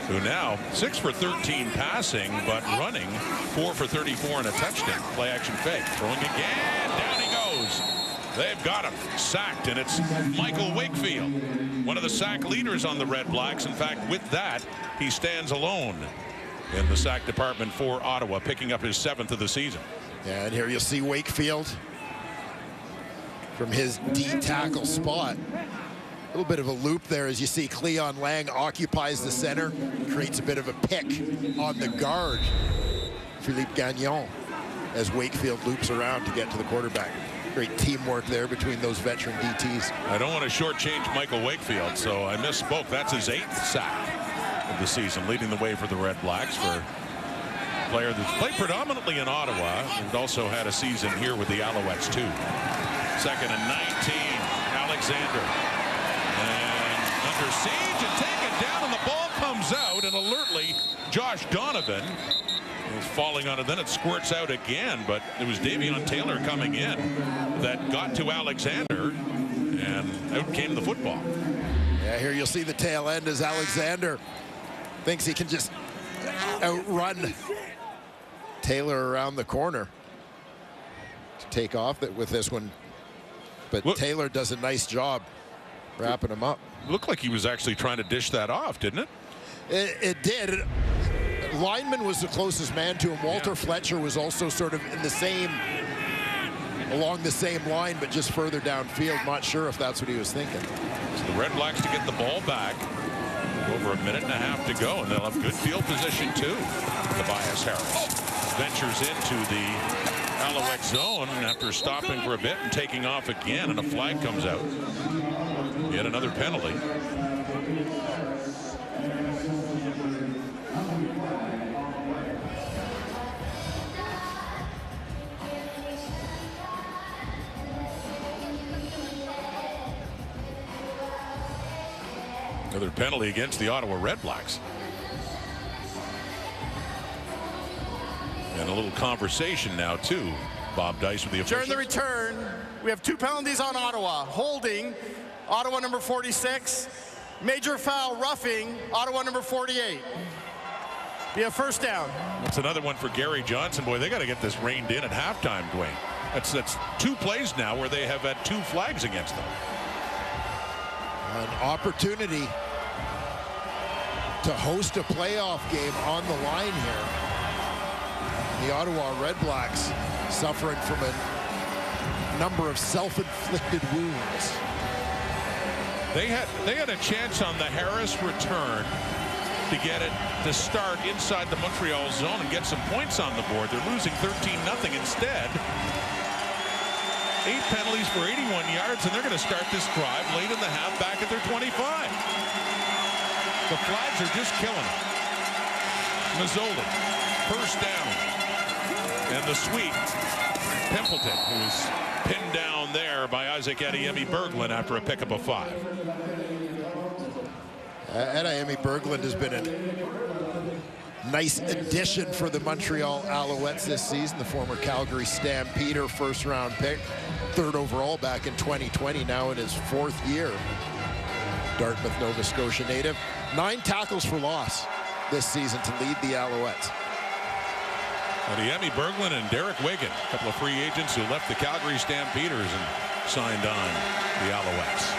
who now 6 for 13 passing, but running 4 for 34 and a touchdown. Play action fake, throwing again, down he goes. They've got him sacked, and it's Michael Wakefield, one of the sack leaders on the Red Blacks. In fact, with that, he stands alone in the sack department for Ottawa, picking up his 7th of the season. Yeah, and here you'll see Wakefield from his D tackle spot A little bit of a loop there as you see Cleon Lang occupies the center, creates a bit of a pick on the guard. Philippe Gagnon as Wakefield loops around to get to the quarterback. Great teamwork there between those veteran DTs. I don't want to shortchange Michael Wakefield, so I misspoke. That's his 8th sack of the season, leading the way for the Red Blacks, for a player that's played predominantly in Ottawa and also had a season here with the Alouettes too. 2nd and 19, Alexander. And under siege and taken down, and the ball comes out, and alertly Josh Donovan is falling on it. Then it squirts out again, but it was Davion Taylor coming in that got to Alexander, and out came the football. Yeah, here you'll see the tail end as Alexander thinks he can just outrun Taylor around the corner to take off with this one. But Taylor does a nice job wrapping him up. Looked like he was actually trying to dish that off, didn't it? It did. Lineman was the closest man to him. Walter Fletcher was also sort of in the same, along the same line, but just further downfield. Not sure if that's what he was thinking. So the Red Blacks to get the ball back. Over a minute and a half to go, and they'll have good field position too. Tobias Harris ventures into the Alouette zone after stopping for a bit and taking off again, and a flag comes out. Yet another penalty. Another penalty against the Ottawa Red Blacks. And a little conversation now too. Bob Dice with the officials. During the return, we have 2 penalties on Ottawa. Holding, Ottawa number 46. Major foul, roughing, Ottawa number 48. Be a first down. That's another one for Gary Johnson. Boy, they got to get this reined in at halftime, Dwayne. That's 2 plays now where they have had 2 flags against them. An opportunity to host a playoff game on the line here. The Ottawa Red Blacks suffering from a number of self-inflicted wounds. They had a chance on the Harris return to get it to start inside the Montreal zone and get some points on the board. They're losing 13-0 instead. 8 penalties for 81 yards, and they're going to start this drive late in the half back at their 25. The flags are just killing them. Mazzoli, first down. And the sweep, Pimpleton, who was pinned down there by Isaac Adeyemi Berglund after a pickup of 5. Adeyemi Berglund has been a nice addition for the Montreal Alouettes this season. The former Calgary Stampeder first-round pick, 3rd overall back in 2020, now in his 4th year. Dartmouth, Nova Scotia native. 9 tackles for loss this season to lead the Alouettes. Adeyemi Berglund and Derek Wigan, a couple of free agents who left the Calgary Stampeders and signed on the Alouettes.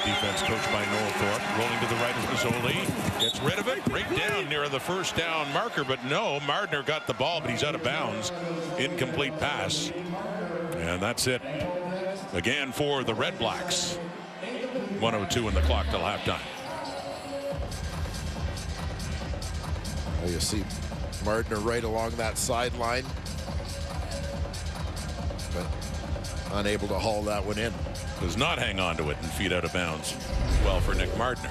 Defense coached by Noel Thorpe. Rolling to the right is Mazzoli. Gets rid of it. Right down near the first down marker, but no, Mardner got the ball, but he's out of bounds. Incomplete pass. And that's it again for the Red Blacks. 1:02 in the clock till halftime. Well, you see Mardner right along that sideline, but unable to haul that one in. Does not hang on to it and feet out of bounds. Well for Nick Mardner.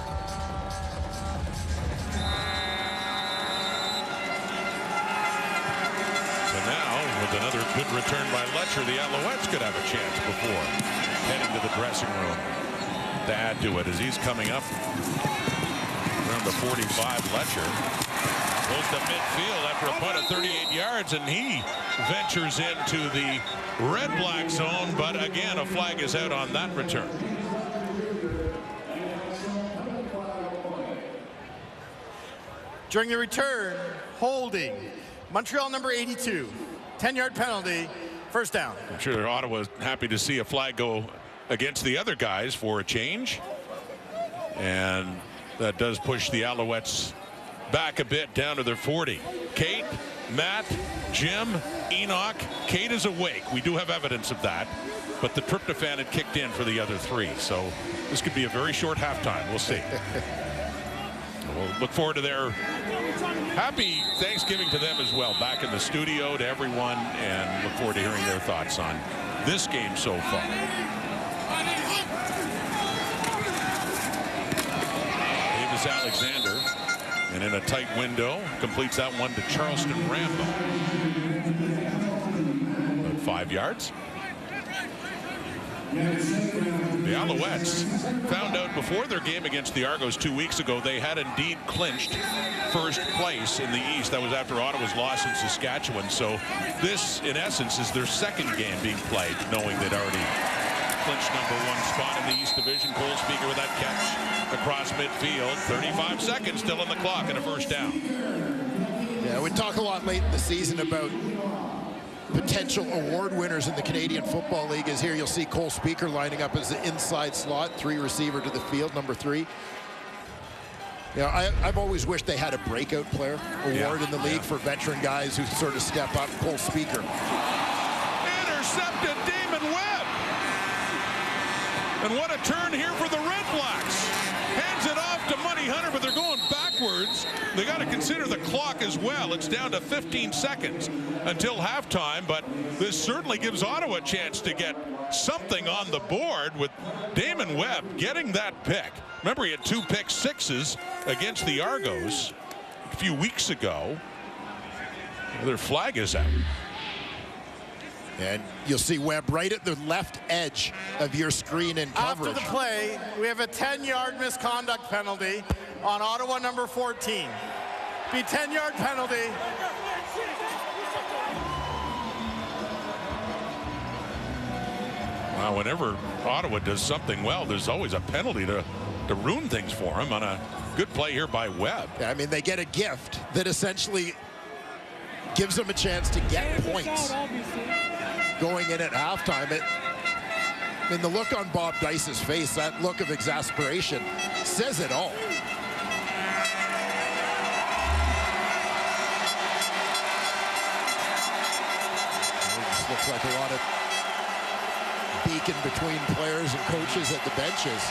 So now, with another good return by Letcher, the Alouettes could have a chance before heading to the dressing room to add to it as he's coming up around the 45. Letcher goes to midfield after a punt of 38 yards, and he ventures into the Red Black zone, but again, a flag is out on that return. During the return, holding, Montreal number 82, 10-yard penalty, first down. I'm sure Ottawa's happy to see a flag go against the other guys for a change, and that does push the Alouettes back a bit down to their 40. Kate, Matt, Jim, Enoch. Kate is awake. We do have evidence of that. but the tryptophan had kicked in for the other 3. So this could be a very short halftime. We'll see. We'll look forward to their happy Thanksgiving to them as well. Back in the studio to everyone, and look forward to hearing their thoughts on this game so far. Davis Alexander, and in a tight window, completes that one to Charleston Rambo. About 5 yards. The Alouettes found out before their game against the Argos 2 weeks ago they had indeed clinched first place in the East. That was after Ottawa's loss in Saskatchewan. So this, in essence, is their second game being played, knowing they'd already clinched #1 spot in the East Division. Cole Speaker with that catch across midfield. 35 seconds still on the clock and a first down. Yeah, we talk a lot late in the season about potential award winners in the Canadian Football League. Is here you'll see Cole Speaker lining up as the inside slot, 3 receiver to the field, #3. You know, I've always wished they had a breakout player award in the league for veteran guys who sort of step up. Cole Speaker. Intercepted Damon Webb. And what a turn here for the Red Blacks. Hands it off to Money Hunter, but they're going backwards. They got to consider the clock as well. It's down to 15 seconds until halftime, but this certainly gives Ottawa a chance to get something on the board with Damon Webb getting that pick. Remember, he had 2 pick sixes against the Argos a few weeks ago. Their flag is out. And you'll see Webb right at the left edge of your screen in coverage. After the play, we have a 10-yard misconduct penalty on Ottawa #14. Be 10-yard penalty. Wow, whenever Ottawa does something well, there's always a penalty to ruin things for them on a good play here by Webb. I mean, they get a gift that essentially gives them a chance to get points going in at halftime. I mean, the look on Bob Dice's face, that look of exasperation, says it all. It just looks like a lot of beacon between players and coaches at the benches.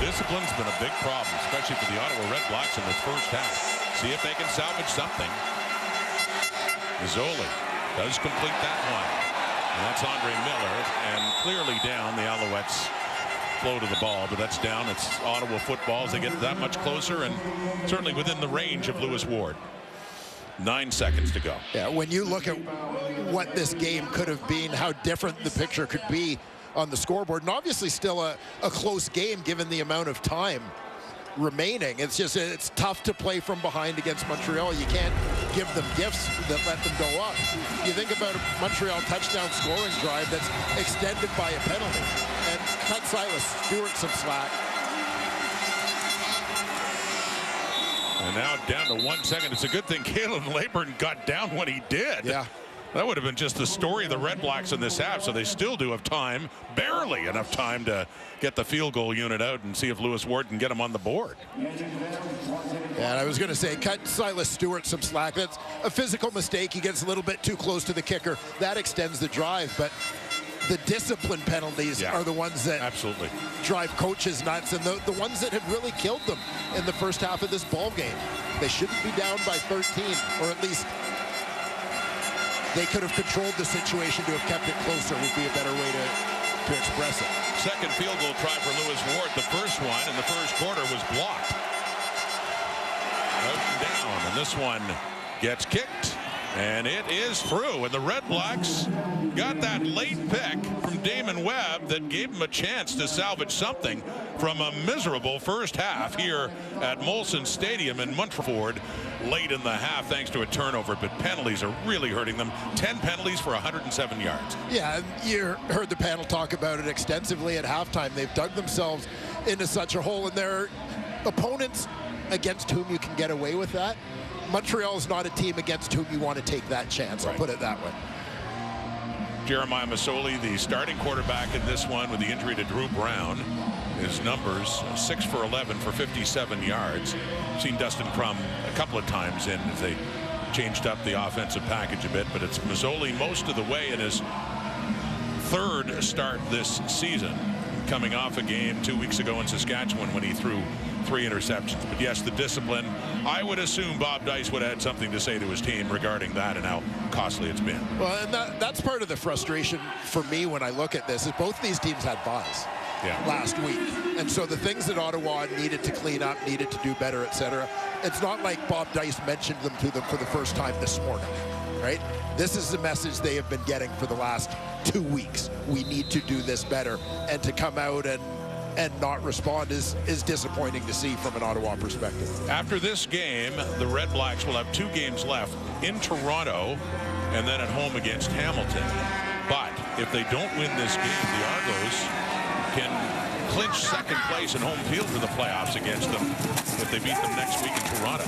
Discipline's been a big problem, especially for the Ottawa Red Blacks in the first half. See if they can salvage something. Mazzoli does complete that one. And that's Andre Miller, and clearly down. The Alouettes flow to the ball, but that's down. It's Ottawa football as they get that much closer, and certainly within the range of Lewis Ward. 9 seconds to go. Yeah, when you look at what this game could have been, how different the picture could be on the scoreboard, and obviously still a close game given the amount of time remaining. It's just, it's tough to play from behind against Montreal. You can't give them gifts that let them go up. You think about a Montreal touchdown scoring drive that's extended by a penalty and cut Silas Stewart some slack. And now down to 1 second. It's a good thing Caleb Leyburn got down when he did. Yeah. That would have been just the story of the Red Blacks in this half, so they still do have time, barely enough time to get the field goal unit out and see if Lewis Ward can get him on the board. Yeah, and I was going to say, cut Silas Stewart some slack. That's a physical mistake. He gets a little bit too close to the kicker. That extends the drive, but the discipline penalties are the ones that absolutely drive coaches nuts, and the ones that have really killed them in the first half of this ball game. They shouldn't be down by 13, or at least they could have controlled the situation. To have kept it closer would be a better way to express it. Second field goal try for Lewis Ward. The first one in the first quarter was blocked. Out and down, and this one gets kicked, and it is through. And the Red Blacks got that late pick from Damon Webb that gave him a chance to salvage something from a miserable first half here at Molson Stadium in Montreal late in the half, thanks to a turnover. But penalties are really hurting them. 10 penalties for 107 yards. Yeah, you heard the panel talk about it extensively at halftime. They've dug themselves into such a hole, and their opponents against whom you can get away with that. Montreal is not a team against whom you want to take that chance. I'll put it that way. Jeremiah Mazzoli, the starting quarterback in this one with the injury to Drew Brown. His numbers, 6 for 11 for 57 yards. Seen Dustin Crum a couple of times in as they changed up the offensive package a bit, but it's Mazzoli most of the way in his third start this season, coming off a game 2 weeks ago in Saskatchewan when he threw 3 interceptions. But yes, the discipline, I would assume Bob Dice would have had something to say to his team regarding that and how costly it's been. Well, and that's part of the frustration for me when I look at this, is both these teams had buys last week. And so the things that Ottawa needed to clean up, needed to do better, etc., it's not like Bob Dice mentioned them to them for the first time this morning, right? This is the message they have been getting for the last 2 weeks. We need to do this better. And to come out and not respond is disappointing to see from an Ottawa perspective. After this game, the Red Blacks will have 2 games left in Toronto and then at home against Hamilton. But if they don't win this game, the Argos can clinch second place in home field for the playoffs against them if they beat them next week in Toronto.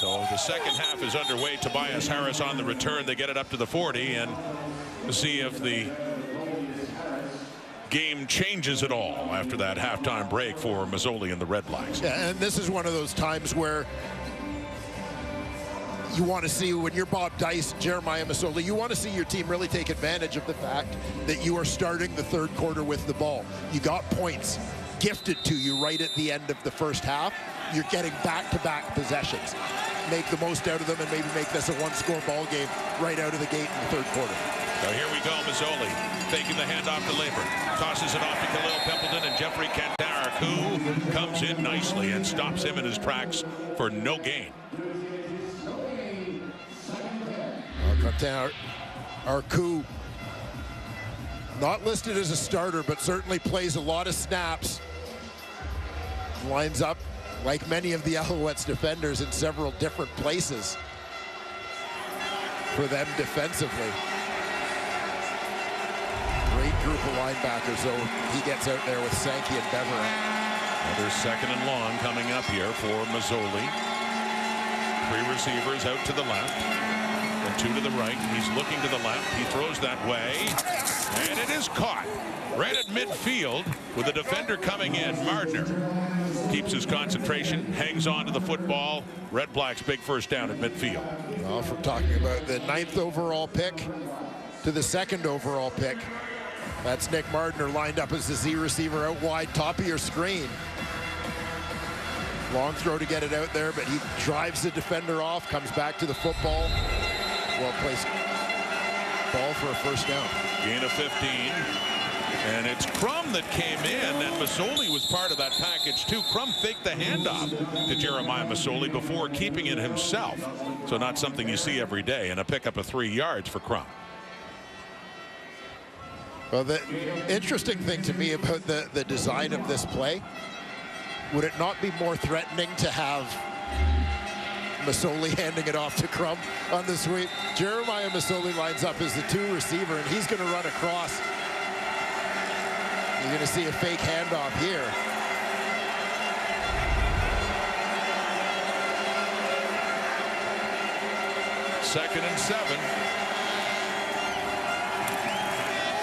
So the second half is underway. Tobias Harris on the return. They get it up to the 40 and see if the game changes at all after that halftime break for Mazzoli and the Red Blacks. Yeah, and this is one of those times where you want to see, when you're Bob Dice, Jeremiah Mazzoli, you want to see your team really take advantage of the fact that you are starting the third quarter with the ball. You got points gifted to you right at the end of the first half. You're getting back-to-back possessions. Make the most out of them and maybe make this a one-score ball game right out of the gate in the third quarter. So here we go, Mazzoli taking the handoff to Labor. Tosses it off to Khalil Pimpleton, and Jeffrey Cantar comes in nicely and stops him in his tracks for no gain. Arku, not listed as a starter, but certainly plays a lot of snaps. Lines up, like many of the Alouettes defenders, in several different places for them defensively. Great group of linebackers, though. He gets out there with Sankey and Beverett. Another second and long coming up here for Mazzoli. 3 receivers out to the left and 2 to the right. He's looking to the left. He throws that way, and it is caught right at midfield with a defender coming in. Mardner keeps his concentration, hangs on to the football. Red Blacks big first down at midfield. Well, from talking about the 9th overall pick to the 2nd overall pick, that's Nick Mardner lined up as the Z receiver out wide, top of your screen. Long throw to get it out there, but he drives the defender off, comes back to the football. Well placed ball for a first down. Gain of 15. And it's Crum that came in, and Mazzoli was part of that package too. Crum faked the handoff to Jeremiah Mazzoli before keeping it himself. So not something you see every day, and a pickup of 3 yards for Crum. Well, the interesting thing to me about the design of this play, would it not be more threatening to have Mazzoli handing it off to Crum on the sweep? Jeremiah Mazzoli lines up as the 2 receiver, and he's going to run across. You're going to see a fake handoff here. Second and 7.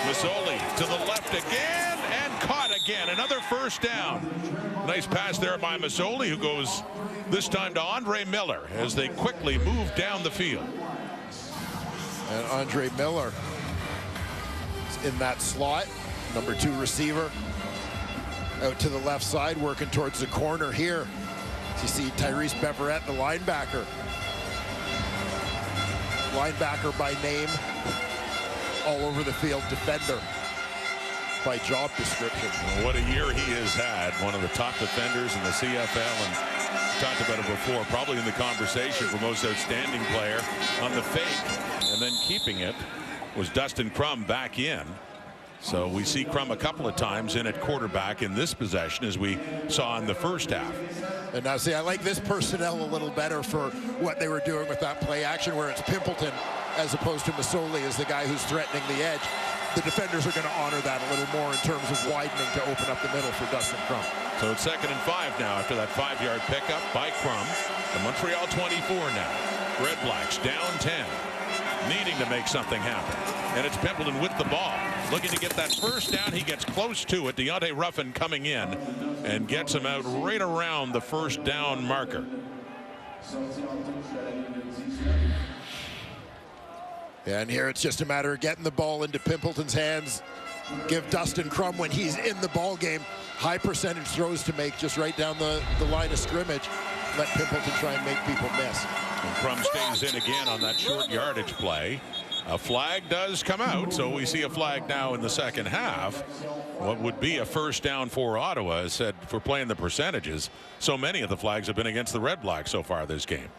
Mazzoli to the left again and caught again. Another first down. Nice pass there by Mazzoli, who goes this time to Andre Miller as they quickly move down the field. And Andre Miller is in that slot. Number 2 receiver out to the left side, working towards the corner here. You see Tyrese Beverett, the linebacker. Linebacker by name, all over the field, defender by job description. Well, what a year he has had. One of the top defenders in the CFL, and we talked about it before, probably in the conversation for most outstanding player. On the fake and then keeping it was Dustin Crum back in. So we see Crum a couple of times in at quarterback in this possession, as we saw in the first half. And now see, I like this personnel a little better for what they were doing with that play action, where it's Pimpleton as opposed to Mazzoli as the guy who's threatening the edge. The defenders are going to honor that a little more in terms of widening to open up the middle for Dustin Crum. So it's 2nd and 5 now after that 5-yard pickup by Crum. The Montreal 24 now. Red Blacks down 10. Needing to make something happen. And it's Pimpleton with the ball. Looking to get that first down. He gets close to it. Deontay Ruffin coming in and gets him out right around the first down marker. And here it's just a matter of getting the ball into Pimpleton's hands. give Dustin Crum, when he's in the ball game, high percentage throws to make just right down the line of scrimmage. Let Pimpleton try and make people miss. And Crum stays in again on that short yardage play. A flag does come out, so we see a flag now in the second half. What would be a first down for Ottawa, as said, for playing the percentages. So many of the flags have been against the Red Blacks so far this game.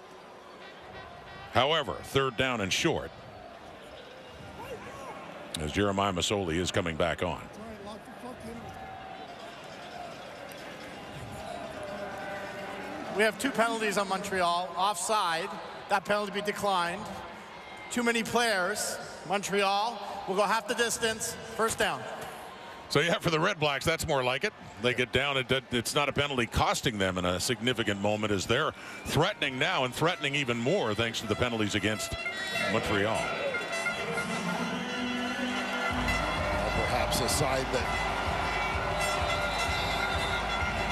However, third down and short, as Jeremiah Masoli is coming back on. We have 2 penalties on Montreal. Offside, that penalty be declined. Too many players. Montreal will go half the distance. First down. So yeah, for the Red Blacks, that's more like it. They get down. It's not a penalty costing them in a significant moment, as they're threatening now, and threatening even more thanks to the penalties against Montreal. Perhaps a sign that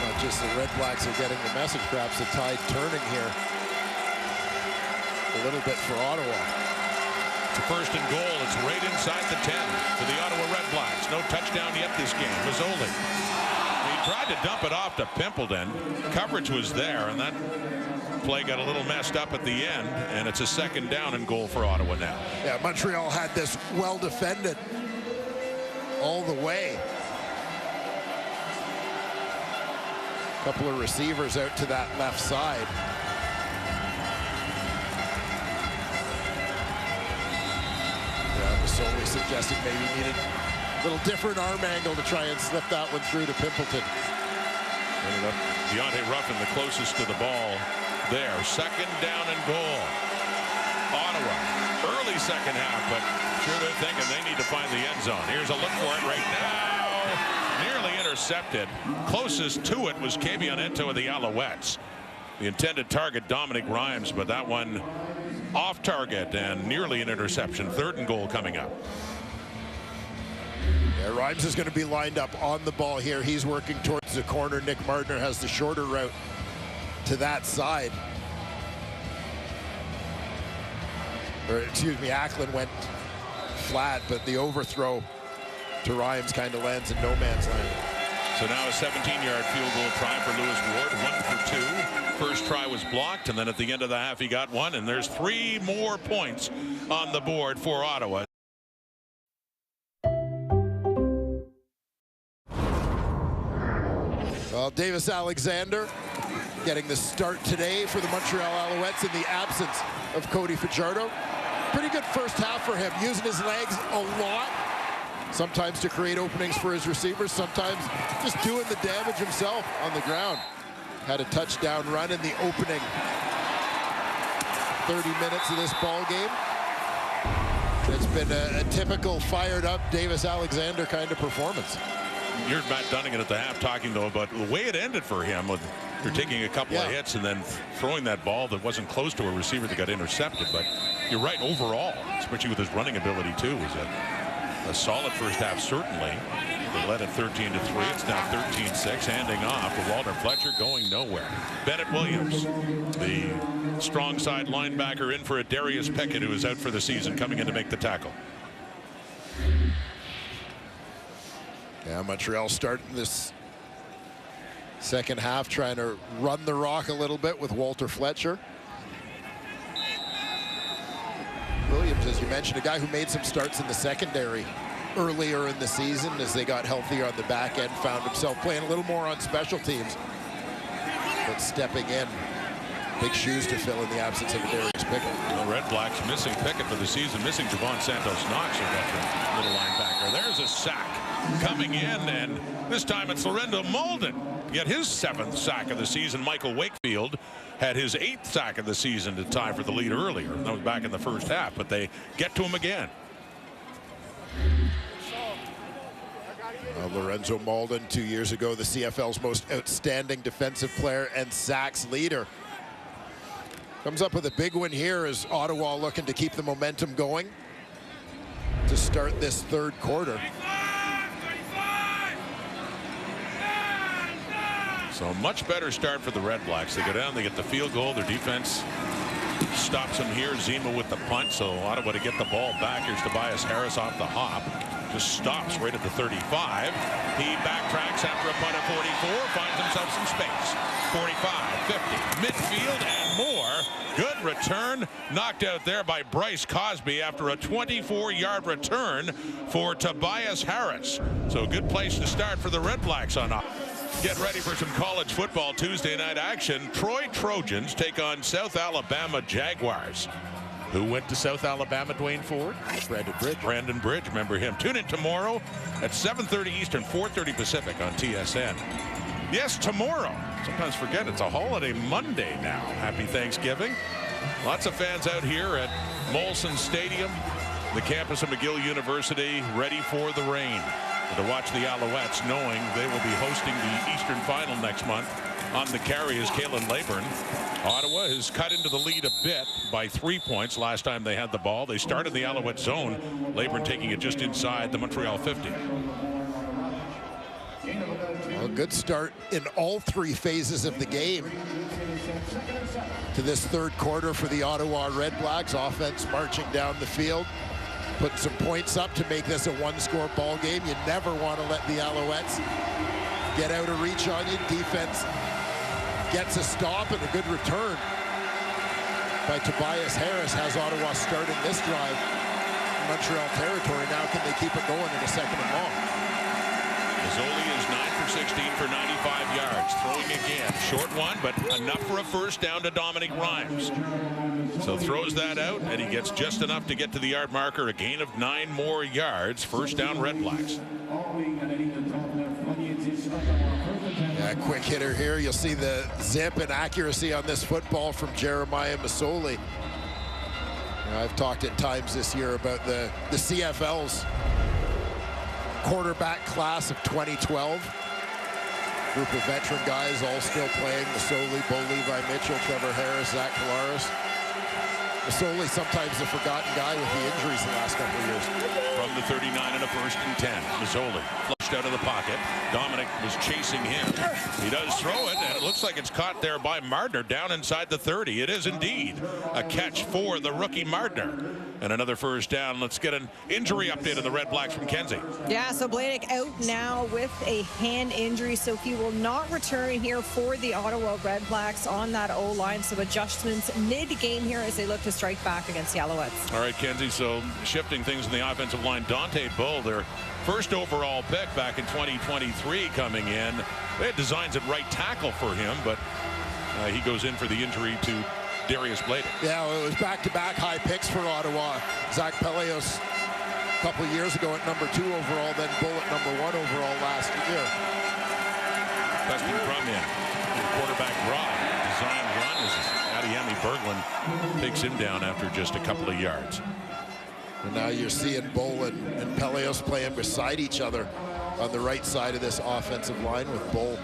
not just the Red Blacks are getting the message, perhaps the tide turning here a little bit for Ottawa. It's a first and goal. It's right inside the 10 for the Ottawa Red Blacks. No touchdown yet this game. Masoli. He tried to dump it off to Pimpleton. Coverage was there, and that play got a little messed up at the end, and it's a second down and goal for Ottawa now. Yeah, Montreal had this well defended all the way. A couple of receivers out to that left side. Masoli suggesting maybe needed a little different arm angle to try and slip that one through to Pimpleton. Ended up Deontay Ruffin the closest to the ball there. Second down and goal. Ottawa, early second half, but sure they're thinking they need to find the end zone. Here's a look for it right now. Nearly intercepted. Closest to it was Kavion Ento of the Alouettes. The intended target, Dominic Rhymes, but that one off target and nearly an interception. Third and goal coming up. Yeah, Rhymes is going to be lined up on the ball here. He's working towards the corner. Nick Mardner has the shorter route to that side. Or, excuse me, Acklin went flat, but the overthrow to Rhymes kind of lands in no man's land. So now a 17-yard field goal try for Lewis Ward, 1 for 2. First try was blocked, and then at the end of the half he got one, and there's 3 more points on the board for Ottawa. Well, Davis Alexander getting the start today for the Montreal Alouettes in the absence of Cody Fajardo. Pretty good first half for him, using his legs a lot. Sometimes to create openings for his receivers, sometimes just doing the damage himself on the ground. Had a touchdown run in the opening 30 minutes of this ball game. It's been a typical fired-up Davis Alexander kind of performance. Here's Matt Dunnigan at the half talking, though, about the way it ended for him. You're taking a couple of hits and then throwing that ball that wasn't close to a receiver that got intercepted. But you're right, overall, especially with his running ability, too, was a solid first half, certainly. They led it 13-3. It's now 13-6, handing off to Walter Fletcher, going nowhere. Bennett Williams, the strong side linebacker, in for a Darius Pickett, who is out for the season, coming in to make the tackle. Yeah, Montreal starting this second half trying to run the rock a little bit with Walter Fletcher. Williams, as you mentioned, a guy who made some starts in the secondary earlier in the season as they got healthier on the back end, found himself playing a little more on special teams, but stepping in. Big shoes to fill in the absence of Darius Pickett. The Red Blacks missing Pickett for the season, missing Javon Santos-Knox, a veteran little linebacker. There's a sack coming in, and this time it's Lorenzo Molden. Get his 7th sack of the season. Michael Wakefield had his 8th sack of the season to tie for the lead earlier. That was back in the first half, but they get to him again. Lorenzo Molden, 2 years ago, the CFL's most outstanding defensive player and sacks leader. Comes up with a big one here as Ottawa looking to keep the momentum going to start this third quarter. So much better start for the Red Blacks. They go down, they get the field goal. Their defense stops them here. Zima with the punt, so Ottawa to get the ball back. Here's Tobias Harris off the hop. just stops right at the 35. He backtracks after a punt of 44, finds himself some space. 45, 50, midfield and more. Good return, knocked out there by Bryce Cosby after a 24-yard return for Tobias Harris. So a good place to start for the REDBLACKS on. Get ready for some college football Tuesday night action. Troy Trojans take on South Alabama Jaguars. Who went to South Alabama, Dwayne Ford? Brandon Bridge, remember him. Tune in tomorrow at 7:30 Eastern, 4:30 Pacific on TSN. Yes, tomorrow. Sometimes forget it's a holiday Monday now. Happy Thanksgiving. Lots of fans out here at Molson Stadium, the campus of McGill University, ready for the rain. To watch the Alouettes, knowing they will be hosting the Eastern Final next month. On the carry is Kalen Leyburn. Ottawa has cut into the lead a bit by 3 points last time they had the ball. They started the Alouette zone. Leyburn taking it just inside the Montreal 50. Well, good start in all three phases of the game to this third quarter for the Ottawa REDBLACKS. Offense marching down the field, putting some points up to make this a one-score ball game. You never want to let the Alouettes get out of reach on you. Defense gets a stop, and a good return by Tobias Harris has Ottawa starting this drive in Montreal territory. Now can they keep it going in a second and long? Mazzoli is 9 for 16 for 95 yards. Throwing again. Short one, but enough for a first down to Dominic Rhymes. So throws that out, and he gets just enough to get to the yard marker. A gain of 9 more yards. First down, REDBLACKS. Yeah, quick hitter here. You'll see the zip and accuracy on this football from Jeremiah Mazzoli. I've talked at times this year about the CFL's quarterback class of 2012. Group of veteran guys all still playing. Mazzoli, Bo Levi Mitchell, Trevor Harris, Zach Collaros. Mazzoli sometimes the forgotten guy with the injuries the last couple of years. From the 39 and a 1st and 10. Mazzoli flushed out of the pocket. Dominic was chasing him. He does throw it, and it looks like it's caught there by Mardner down inside the 30. It is indeed a catch for the rookie Mardner. And another first down. Let's get an injury update of the REDBLACKS from Kenzie. Yeah, so Bladek out now with a hand injury, so he will not return here for the Ottawa REDBLACKS on that O-line. So adjustments mid-game here as they look to strike back against the Alouettes. All right, Kenzie, so shifting things in the offensive line. Dante Bull, their first overall pick back in 2023 coming in. They had designs at right tackle for him, but he goes in for the injury to Darius Bladek. Yeah, well, it was back-to-back high picks for Ottawa. Zach Peleos a couple of years ago at number 2 overall, then Bull at number 1 overall last year. Dustin Crum in. Quarterback draw. Design run as Adiemi Berglund takes him down after just a couple of yards. And now you're seeing Bull and Peleos playing beside each other on the right side of this offensive line, with Bull,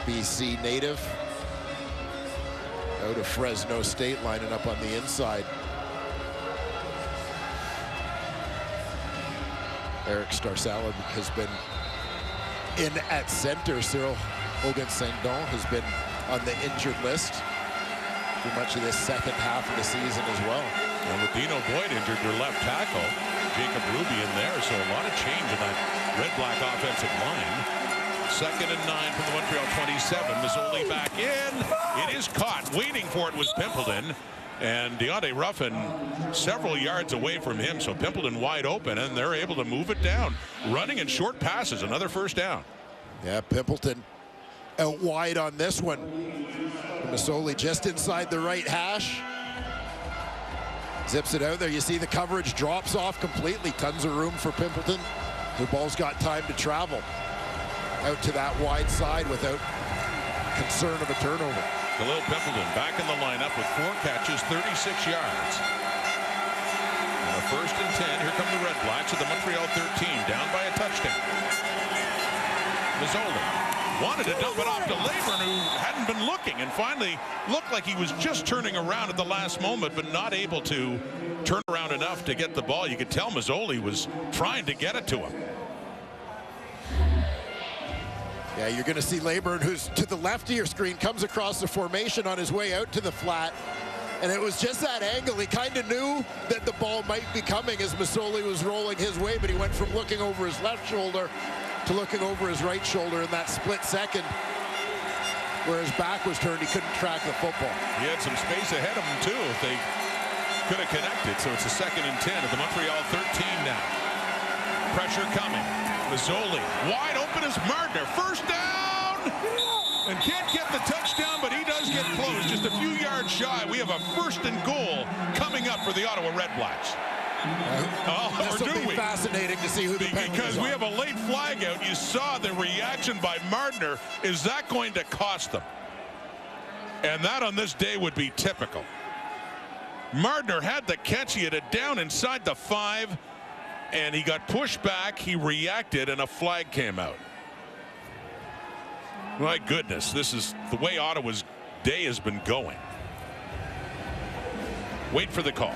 BC native, out of Fresno State, lining up on the inside. Eric Starsalad has been in at center. Cyril Hogan-Sandon has been on the injured list for much of this second half of the season as well. And with Dino Boyd injured, your left tackle, Jacob Ruby in there, so a lot of change in that REDBLACK offensive line. 2nd and 9 from the Montreal 27. Mazzoli back in. It is caught. Waiting for it was Pimpleton. And Deontay Ruffin several yards away from him. So Pimpleton wide open, and they're able to move it down. Running in short passes. Another first down. Yeah, Pimpleton out wide on this one. Mazzoli just inside the right hash. Zips it out there. You see the coverage drops off completely. Tons of room for Pimpleton. The ball's got time to travel out to that wide side without concern of a turnover. Khalil Pimpleton back in the lineup with 4 catches, 36 yards. And a 1st and 10. Here come the REDBLACKS at the Montreal 13, down by a touchdown. Mazzoli wanted to dump it off to Leyburn, who hadn't been looking, and finally looked like he was just turning around at the last moment, but not able to turn around enough to get the ball. You could tell Mazzoli was trying to get it to him. Yeah, you're going to see Leyburn, who's to the left of your screen, comes across the formation on his way out to the flat, And it was just that angle. He kind of knew that the ball might be coming as Masoli was rolling his way, but he went from looking over his left shoulder to looking over his right shoulder in that split second where his back was turned. He couldn't track the football. He had some space ahead of him, too, if they could have connected. So it's a 2nd and 10 at the Montreal 13 now. Pressure coming. Masoli wide open as Martner. First down! And can't get the touchdown, but he does get close. Just a few yards shy. We have a 1st and goal coming up for the Ottawa REDBLACKS. This will be fascinating to see who the penalty Because is we on. have a late flag out. You saw the reaction by Martner. Is that going to cost them? And that on this day would be typical. Martner had the catch. He had it down inside the 5, and he got pushed back. He reacted, and a flag came out. My goodness, this is the way Ottawa's day has been going. Wait for the call.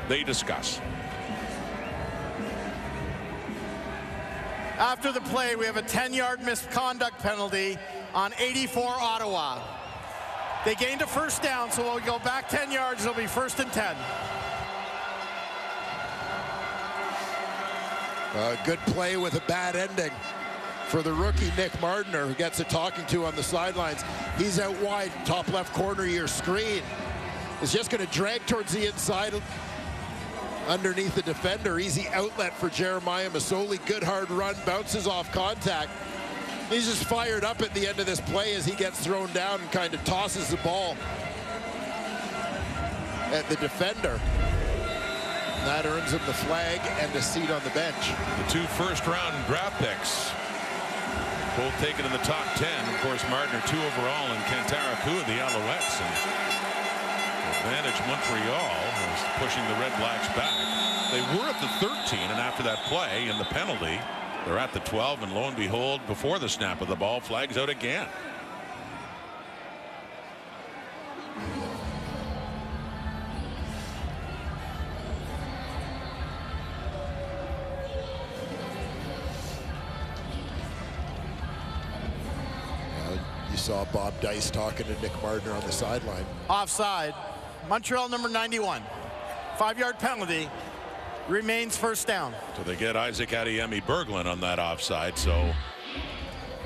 They discuss. After the play, we have a 10-yard misconduct penalty on 84 Ottawa. They gained a 1st down, so we'll go back 10 yards. It'll be 1st and 10. Good play with a bad ending for the rookie Nick Martner, who gets a talking to on the sidelines. He's out wide, top left corner of your screen. Is just going to drag towards the inside underneath the defender. Easy outlet for Jeremiah Masoli. Good hard run, bounces off contact. He's just fired up at the end of this play as he gets thrown down and kind of tosses the ball at the defender. That earns him the flag and a seat on the bench. The 2 first-round draft picks, both taken in the top 10. Of course, Martner 2 overall, and Cantaracu of the Alouettes. And advantage Montreal is pushing the REDBLACKS back. They were at the 13, and after that play and the penalty, they're at the 12, and lo and behold, before the snap of the ball, flags out again. You saw Bob Dice talking to Nick Martner on the sideline. Offside. Montreal number 91. 5-yard penalty. Remains 1st down. So they get Isaac Adeyemi Berglund on that offside. So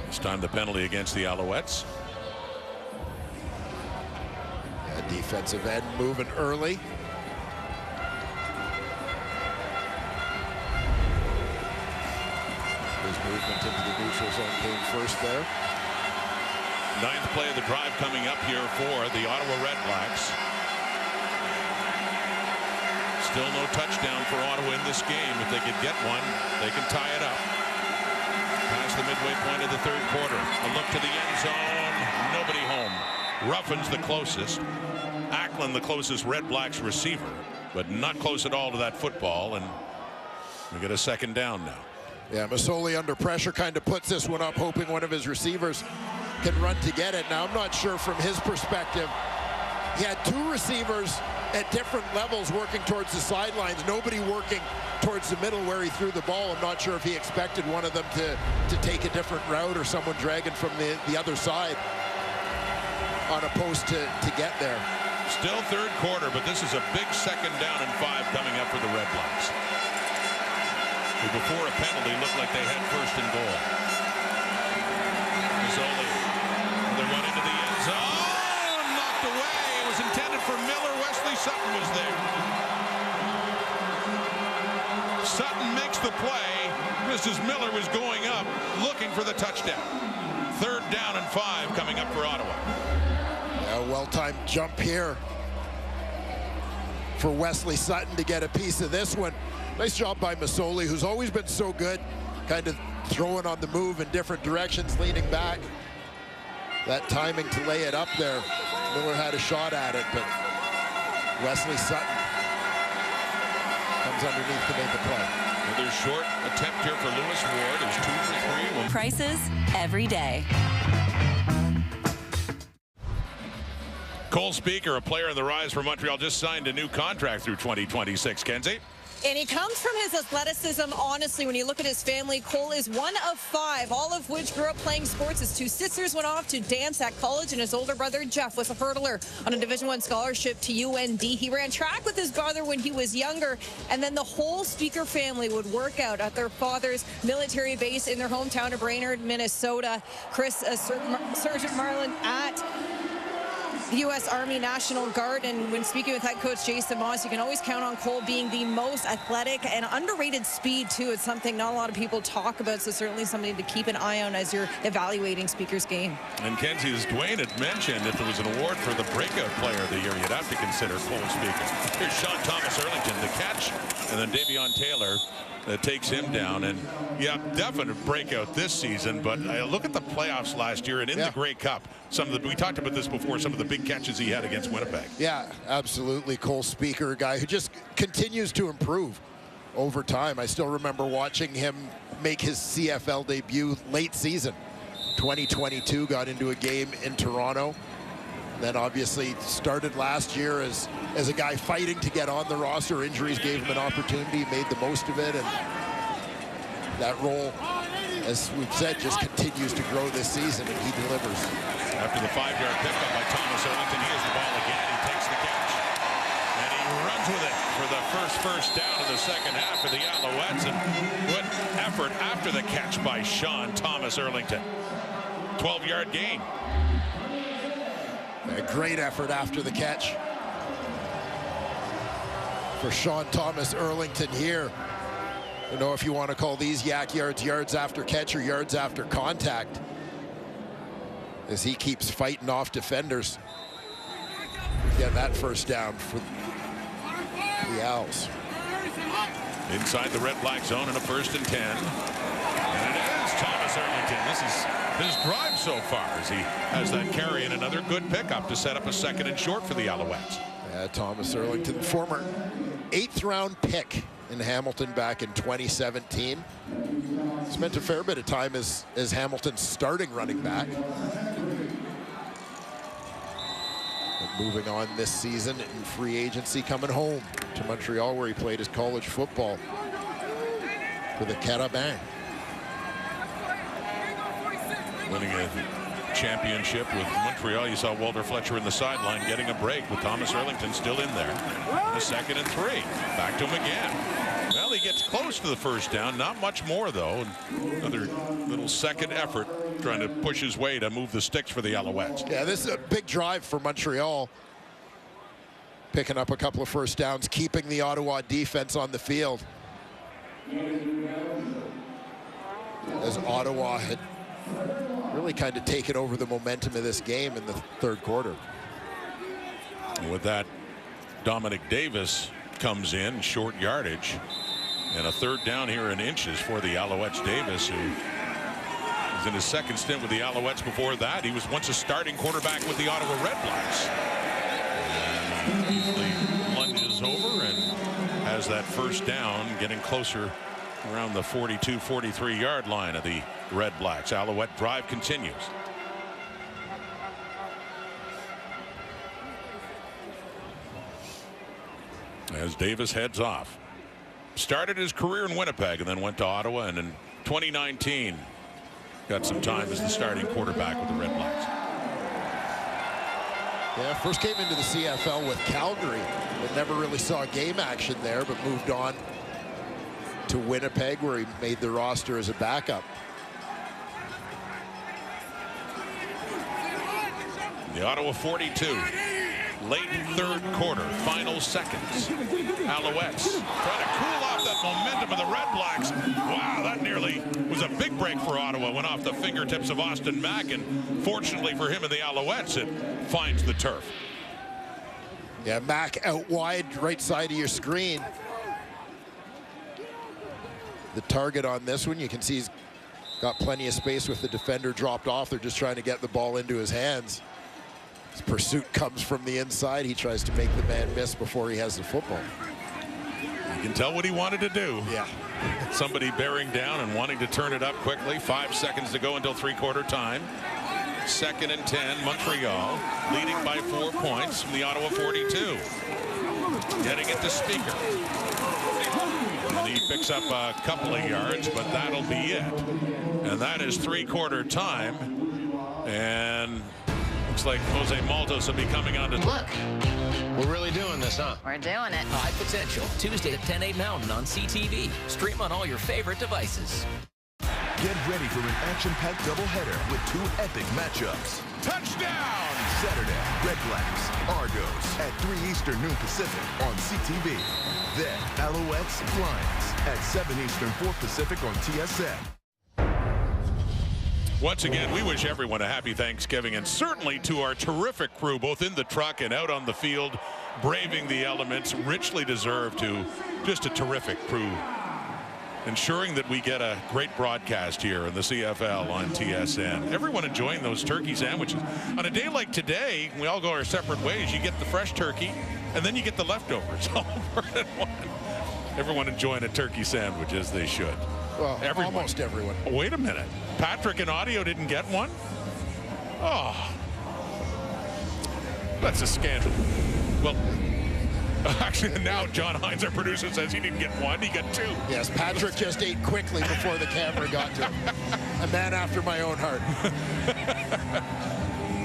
this time the penalty against the Alouettes. Yeah, defensive end moving early. His movement into the neutral zone came first there. 9th play of the drive coming up here for the Ottawa REDBLACKS. Still no touchdown for Ottawa in this game. If they could get one, they can tie it up. Past the midway point of the 3rd quarter. A look to the end zone. Nobody home. Ruffins the closest. Ackland the closest REDBLACKS receiver, but not close at all to that football. And we get a 2nd down now. Yeah, Masoli under pressure kind of puts this one up, hoping one of his receivers can run to get it. Now, I'm not sure from his perspective. He had 2 receivers at different levels working towards the sidelines. Nobody working towards the middle where he threw the ball. I'm not sure if he expected one of them to take a different route or someone dragging from the other side on a post to get there. Still 3rd quarter, but this is a big 2nd down and 5 coming up for the REDBLACKS. Who before a penalty looked like they had 1st and goal. Masoli, they run into the end zone, knocked away. It was intended for Miller. Wesley Sutton was there. Sutton makes the play just as Miller was going up, looking for the touchdown. 3rd down and 5 coming up for Ottawa. A well-timed jump here for Wesley Sutton to get a piece of this one. Nice job by Masoli, who's always been so good, kind of throwing on the move in different directions, leaning back. That timing to lay it up there. Miller had a shot at it, but Wesley Sutton comes underneath to make the play. Another short attempt here for Lewis Ward. Is 2 for 3. Prices every day. Cole Speaker, a player on the rise for Montreal, just signed a new contract through 2026. Kenzie? And he comes from his athleticism. Honestly, when you look at his family, Cole is one of 5, all of which grew up playing sports. His 2 sisters went off to dance at college, and his older brother, Jeff, was a hurdler on a Division I scholarship to UND. He ran track with his brother when he was younger, and then the whole Speaker family would work out at their father's military base in their hometown of Brainerd, Minnesota. Chris, Sergeant Marlin at the U.S. Army National Guard, and when speaking with head coach Jason Moss, you can always count on Cole being the most athletic and underrated speed too. It's something not a lot of people talk about, so certainly something to keep an eye on as you're evaluating Speaker's game. And Kenzie, as Dwayne had mentioned, if there was an award for the breakout player of the year, you'd have to consider Cole Speaker. Here's Sean Thomas Earlington, the catch, and then Davion Taylor takes him down. And yeah, definite breakout this season, but look at the playoffs last year and in the Grey Cup. We talked about this before, some of the big catches he had against Winnipeg. Yeah, absolutely. Cole Speaker, a guy who just continues to improve over time. I still remember watching him make his CFL debut late season 2022, got into a game in Toronto. Then obviously started last year as a guy fighting to get on the roster. Injuries gave him an opportunity, made the most of it, and that role, as we've said, just continues to grow this season, and he delivers. After the 5-yard pickup by Thomas Earlington, here's the ball again. He takes the catch, and he runs with it for the first down of the second half of the Alouettes. And what effort after the catch by Sean Thomas Earlington. 12-yard gain. A great effort after the catch for Sean Thomas Earlington here. I don't know if you want to call these yak yards yards after catch or yards after contact, as he keeps fighting off defenders. Get that first down for the Owls. Inside the red black zone in a 1st and 10. And it is Thomas Earlington. This is his drive so far, as he has that carry and another good pickup to set up a 2nd and short for the Alouettes. Thomas Earlington, former 8th-round pick in Hamilton back in 2017. Spent a fair bit of time as Hamilton's starting running back. But moving on this season in free agency, coming home to Montreal, where he played his college football for the Carabins. Winning a championship with Montreal. You saw Walter Fletcher in the sideline getting a break with Thomas Earlington still in there. A 2nd and 3. Back to him again. Well, he gets close to the first down. Not much more, though. Another little second effort trying to push his way to move the sticks for the Alouettes. Yeah, this is a big drive for Montreal. Picking up a couple of first downs, keeping the Ottawa defense on the field. As Ottawa had really kind of taken over the momentum of this game in the 3rd quarter. With that, Dominic Davis comes in, short yardage, and a 3rd down here in inches for the Alouettes. Davis, who was in his 2nd stint with the Alouettes. Before that, he was once a starting quarterback with the Ottawa REDBLACKS. And he easily lunges over and has that 1st down, getting closer around the 42-43 yard line of the REDBLACKS. Alouette drive continues. As Davis heads off. Started his career in Winnipeg and then went to Ottawa, and in 2019 got some time as the starting quarterback with the REDBLACKS. Yeah, first came into the CFL with Calgary, but never really saw game action there, but moved on to Winnipeg, where he made the roster as a backup. The Ottawa 42. Late 3rd quarter, final seconds. Alouettes trying to cool off that momentum of the REDBLACKS. Wow, that nearly was a big break for Ottawa. Went off the fingertips of Austin Mack, and fortunately for him and the Alouettes, it finds the turf. Yeah, Mack out wide, right side of your screen. The target on this one, you can see he's got plenty of space with the defender dropped off. They're just trying to get the ball into his hands. His pursuit comes from the inside. He tries to make the man miss before he has the football. You can tell what he wanted to do. Yeah. Somebody bearing down and wanting to turn it up quickly. 5 seconds to go until 3-quarter time. 2nd and 10, Montreal leading by 4 points from the Ottawa 42. Getting it to Speaker. And he picks up a couple of yards, but that'll be it. And that is three-quarter time. And looks like Jose Maltos will be coming on to look. We're really doing this, huh? We're doing it. High Potential, Tuesday at 10, 8 Mountain on CTV. Stream on all your favorite devices. Get ready for an action-packed doubleheader with two epic matchups. Touchdown! Saturday, REDBLACKS, Argos at 3 Eastern, noon Pacific on CTV. Then, Alouettes, Lions at 7 Eastern, 4 Pacific on TSN. Once again, we wish everyone a happy Thanksgiving, and certainly to our terrific crew, both in the truck and out on the field, braving the elements. Richly deserved to. Just a terrific crew, ensuring that we get a great broadcast here in the CFL on TSN. Everyone enjoying those turkey sandwiches. On a day like today, we all go our separate ways. You get the fresh turkey, and then you get the leftovers all in one. Everyone enjoying a turkey sandwich, as they should. Well, almost everyone. Oh, wait a minute. Patrick in audio didn't get one? Oh. That's a scandal. Well, actually, now John Hines, our producer, says he didn't get one. He got two. Yes, Patrick just ate quickly before the camera got to him. A man after my own heart.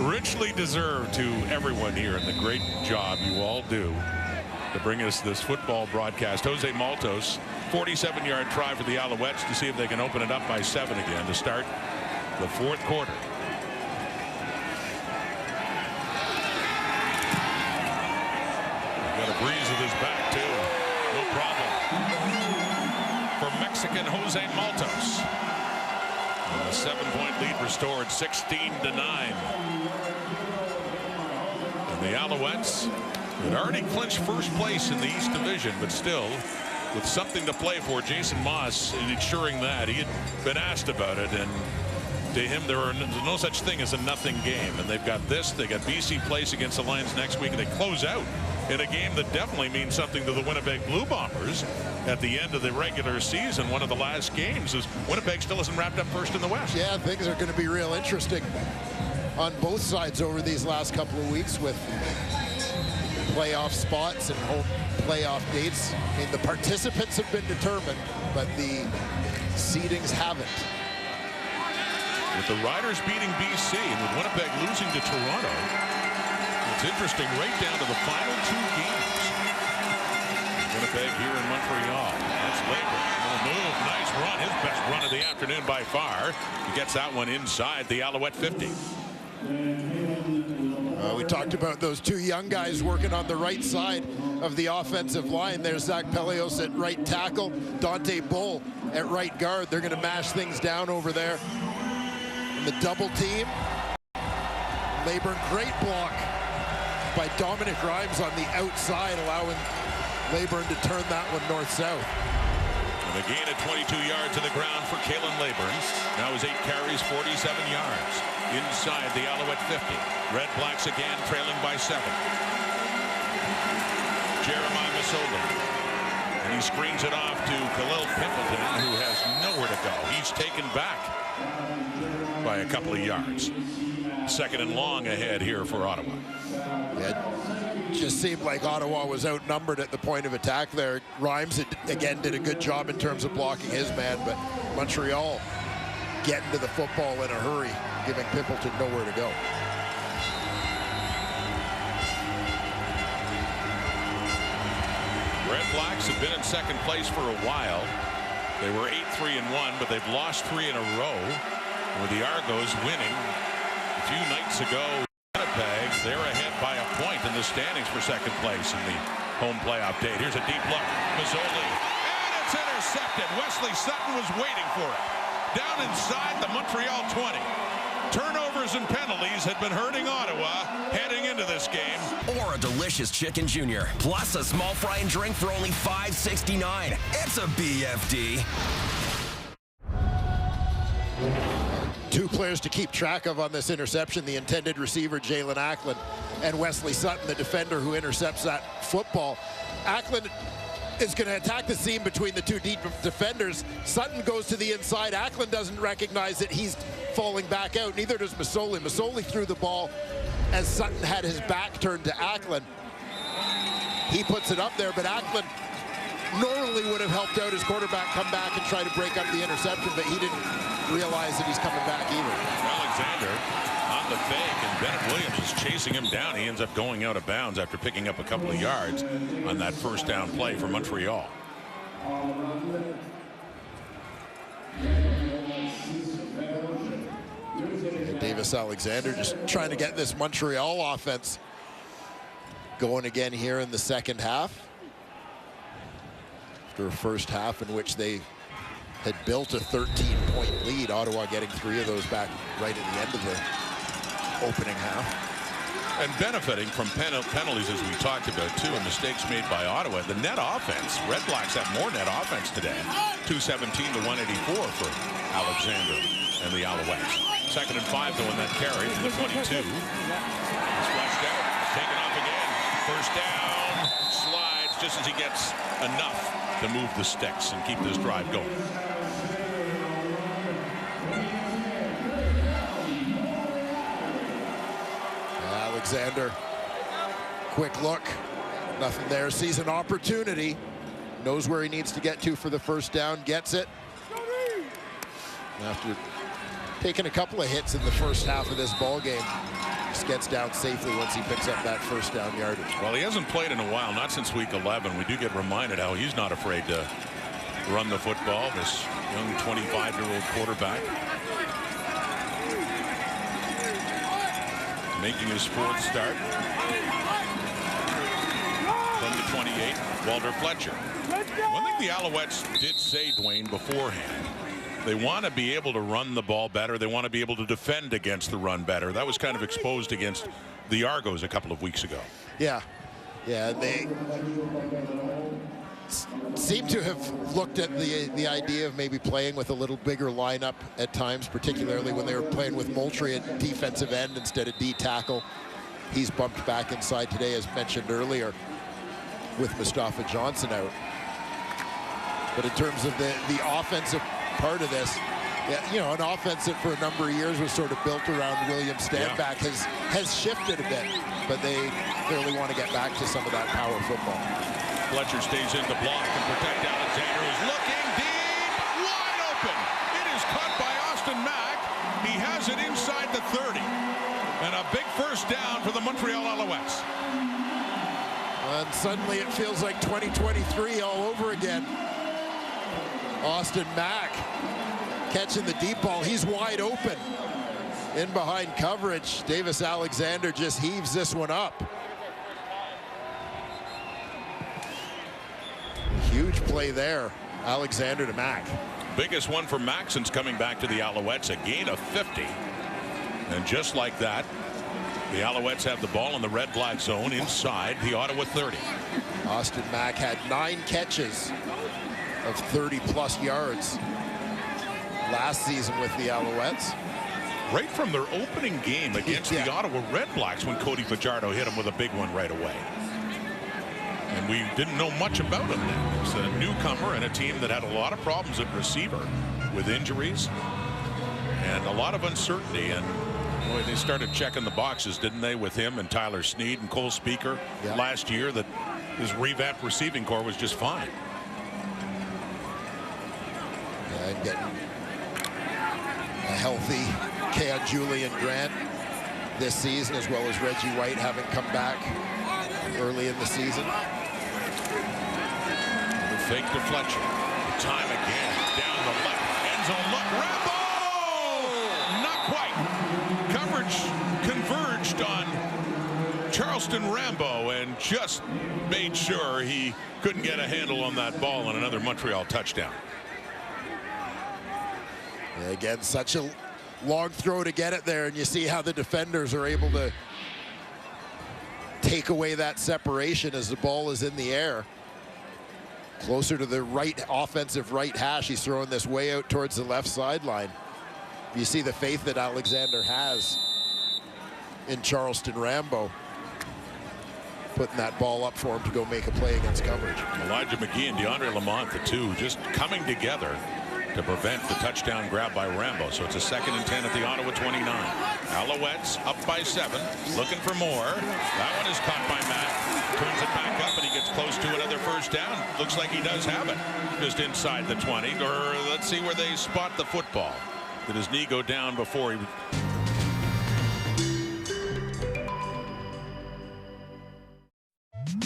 Richly deserved to everyone here and the great job you all do to bring us this football broadcast. Jose Maltos, 47-yard try for the Alouettes to see if they can open it up by 7 again to start the fourth quarter. Got a breeze with his back, too. No problem. For Mexican Jose Maltos. And a 7-point lead restored, 16-9. And the Alouettes had already clinched first place in the East Division, but still with something to play for. Jason Moss ensuring that. He had been asked about it, and to him there's no such thing as a nothing game. And they've got this. They got BC Place against the Lions next week, and they close out in a game that definitely means something to the Winnipeg Blue Bombers at the end of the regular season. One of the last games is Winnipeg still isn't wrapped up first in the West. Yeah, things are going to be real interesting on both sides over these last couple of weeks with playoff spots and home playoff dates. I mean, the participants have been determined, but the seedings haven't. With the Riders beating BC and with Winnipeg losing to Toronto, it's interesting right down to the final 2 games. Winnipeg here in Montreal. That's Labour. Little move, nice run, his best run of the afternoon by far. He gets that one inside the Alouette 50. We talked about those 2 young guys working on the right side of the offensive line. There's Zach Pelios at right tackle, Dante Bull at right guard. They're going to mash things down over there. And the double team. Labour, great block by Dominic Grimes on the outside, allowing Leyburn to turn that one north-south. And a gain of 22 yards to the ground for Kalen Leyburn. Now his 8 carries, 47 yards. Inside the Alouette 50. REDBLACKS again trailing by 7. Jeremiah Masoli. And he screens it off to Khalil Pimpleton, who has nowhere to go. He's taken back by a couple of yards. 2nd and long ahead here for Ottawa. It just seemed like Ottawa was outnumbered at the point of attack there. Grimes, again, did a good job in terms of blocking his man, but Montreal getting to the football in a hurry, giving Pimpleton nowhere to go. REDBLACKS have been in 2nd place for a while. They were 8-3-1, but they've lost 3 in a row. With the Argos winning a few nights ago, Winnipeg, they're ahead by a point in the standings for 2nd place in the home playoff date. Here's a deep look. Masoli, and it's intercepted. Wesley Sutton was waiting for it. Down inside the Montreal 20. Turnovers and penalties had been hurting Ottawa heading into this game. Or a delicious chicken junior, plus a small fry and drink for only $5.69. It's a BFD. 2 players to keep track of on this interception, the intended receiver, Jalen Ackland, and Wesley Sutton, the defender who intercepts that football. Ackland is going to attack the seam between the 2 deep defenders. Sutton goes to the inside. Ackland doesn't recognize that he's falling back out. Neither does Masoli. Masoli threw the ball as Sutton had his back turned to Ackland. He puts it up there, but Ackland normally would have helped out his quarterback come back and try to break up the interception, but he didn't realize that he's coming back either. Alexander on the fake, and Bennett Williams is chasing him down. He ends up going out of bounds after picking up a couple of yards on that first down play for Montreal. Davis Alexander just trying to get this Montreal offense going again here in the second half. After a first half in which they had built a 13-point lead, Ottawa getting 3 of those back right at the end of the opening half. And benefiting from penalties, as we talked about, too, and mistakes made by Ottawa. The net offense, Redblacks have more net offense today. 217 to 184 for Alexander and the Alouettes. 2nd and 5, though, in that carry from the 22. He's flushed out, taken off again. First down, slides just as he gets enough to move the sticks and keep this drive going. Alexander, quick look, nothing there, sees an opportunity, knows where he needs to get to for the first down, gets it. After taking a couple of hits in the first half of this ball game, just gets down safely once he picks up that first down yardage. Well, he hasn't played in a while, not since week 11. We do get reminded how he's not afraid to run the football, this young 25-year-old quarterback. Making his 4th start. From the 28, Walter Fletcher. One thing the Alouettes did say, Dwayne, beforehand, they want to be able to run the ball better. They want to be able to defend against the run better. That was kind of exposed against the Argos a couple of weeks ago. Yeah. Yeah, they seem to have looked at the idea of maybe playing with a little bigger lineup at times, particularly when they were playing with Moultrie at defensive end instead of D tackle. He's bumped back inside today, as mentioned earlier, with Mustafa Johnson out. But in terms of the offensive part of this, yeah, you know, an offense that for a number of years was sort of built around William Stanback has shifted a bit, but they clearly want to get back to some of that power football. Fletcher stays in to block and protect Alexander, who's looking deep, wide open. It is caught by Austin Mack. He has it inside the 30. And a big first down for the Montreal Alouettes. And suddenly it feels like 2023 all over again. Austin Mack catching the deep ball. He's wide open. In behind coverage. Davis Alexander just heaves this one up. Huge play there. Alexander to Mack. Biggest one for Mack since coming back to the Alouettes, a gain of 50. And just like that, the Alouettes have the ball in the red-black zone inside the Ottawa 30. Austin Mack had 9 catches of 30-plus yards last season with the Alouettes. Right from their opening game against the Ottawa Redblacks when Cody Fajardo hit him with a big one right away. And we didn't know much about him then. It's a newcomer and a team that had a lot of problems at receiver with injuries and a lot of uncertainty. And boy, they started checking the boxes, didn't they, with him and Tyler Snead and Cole Speaker last year, that his revamped receiving core was just fine. And getting a healthy Keon Julian Grant this season, as well as Reggie White having come back early in the season. The fake to Fletcher. Time again. Down the left. End zone look. Rambo! Not quite. Coverage converged on Charleston Rambo and just made sure he couldn't get a handle on that ball on another Montreal touchdown. Again, such a long throw to get it there, and you see how the defenders are able to take away that separation as the ball is in the air. Closer to the right offensive right hash. He's throwing this way out towards the left sideline. You see the faith that Alexander has in Charleston Rambo, putting that ball up for him to go make a play against coverage. Elijah McGee and DeAndre Lamont, the two, just coming together to prevent the touchdown grab by Rambo. So it's a 2nd and 10 at the Ottawa 29. Alouettes up by 7, looking for more. That one is caught by Matt. Turns it back up, and he gets close to another first down. Looks like he does have it just inside the 20. Or let's see where they spot the football. Did his knee go down before he...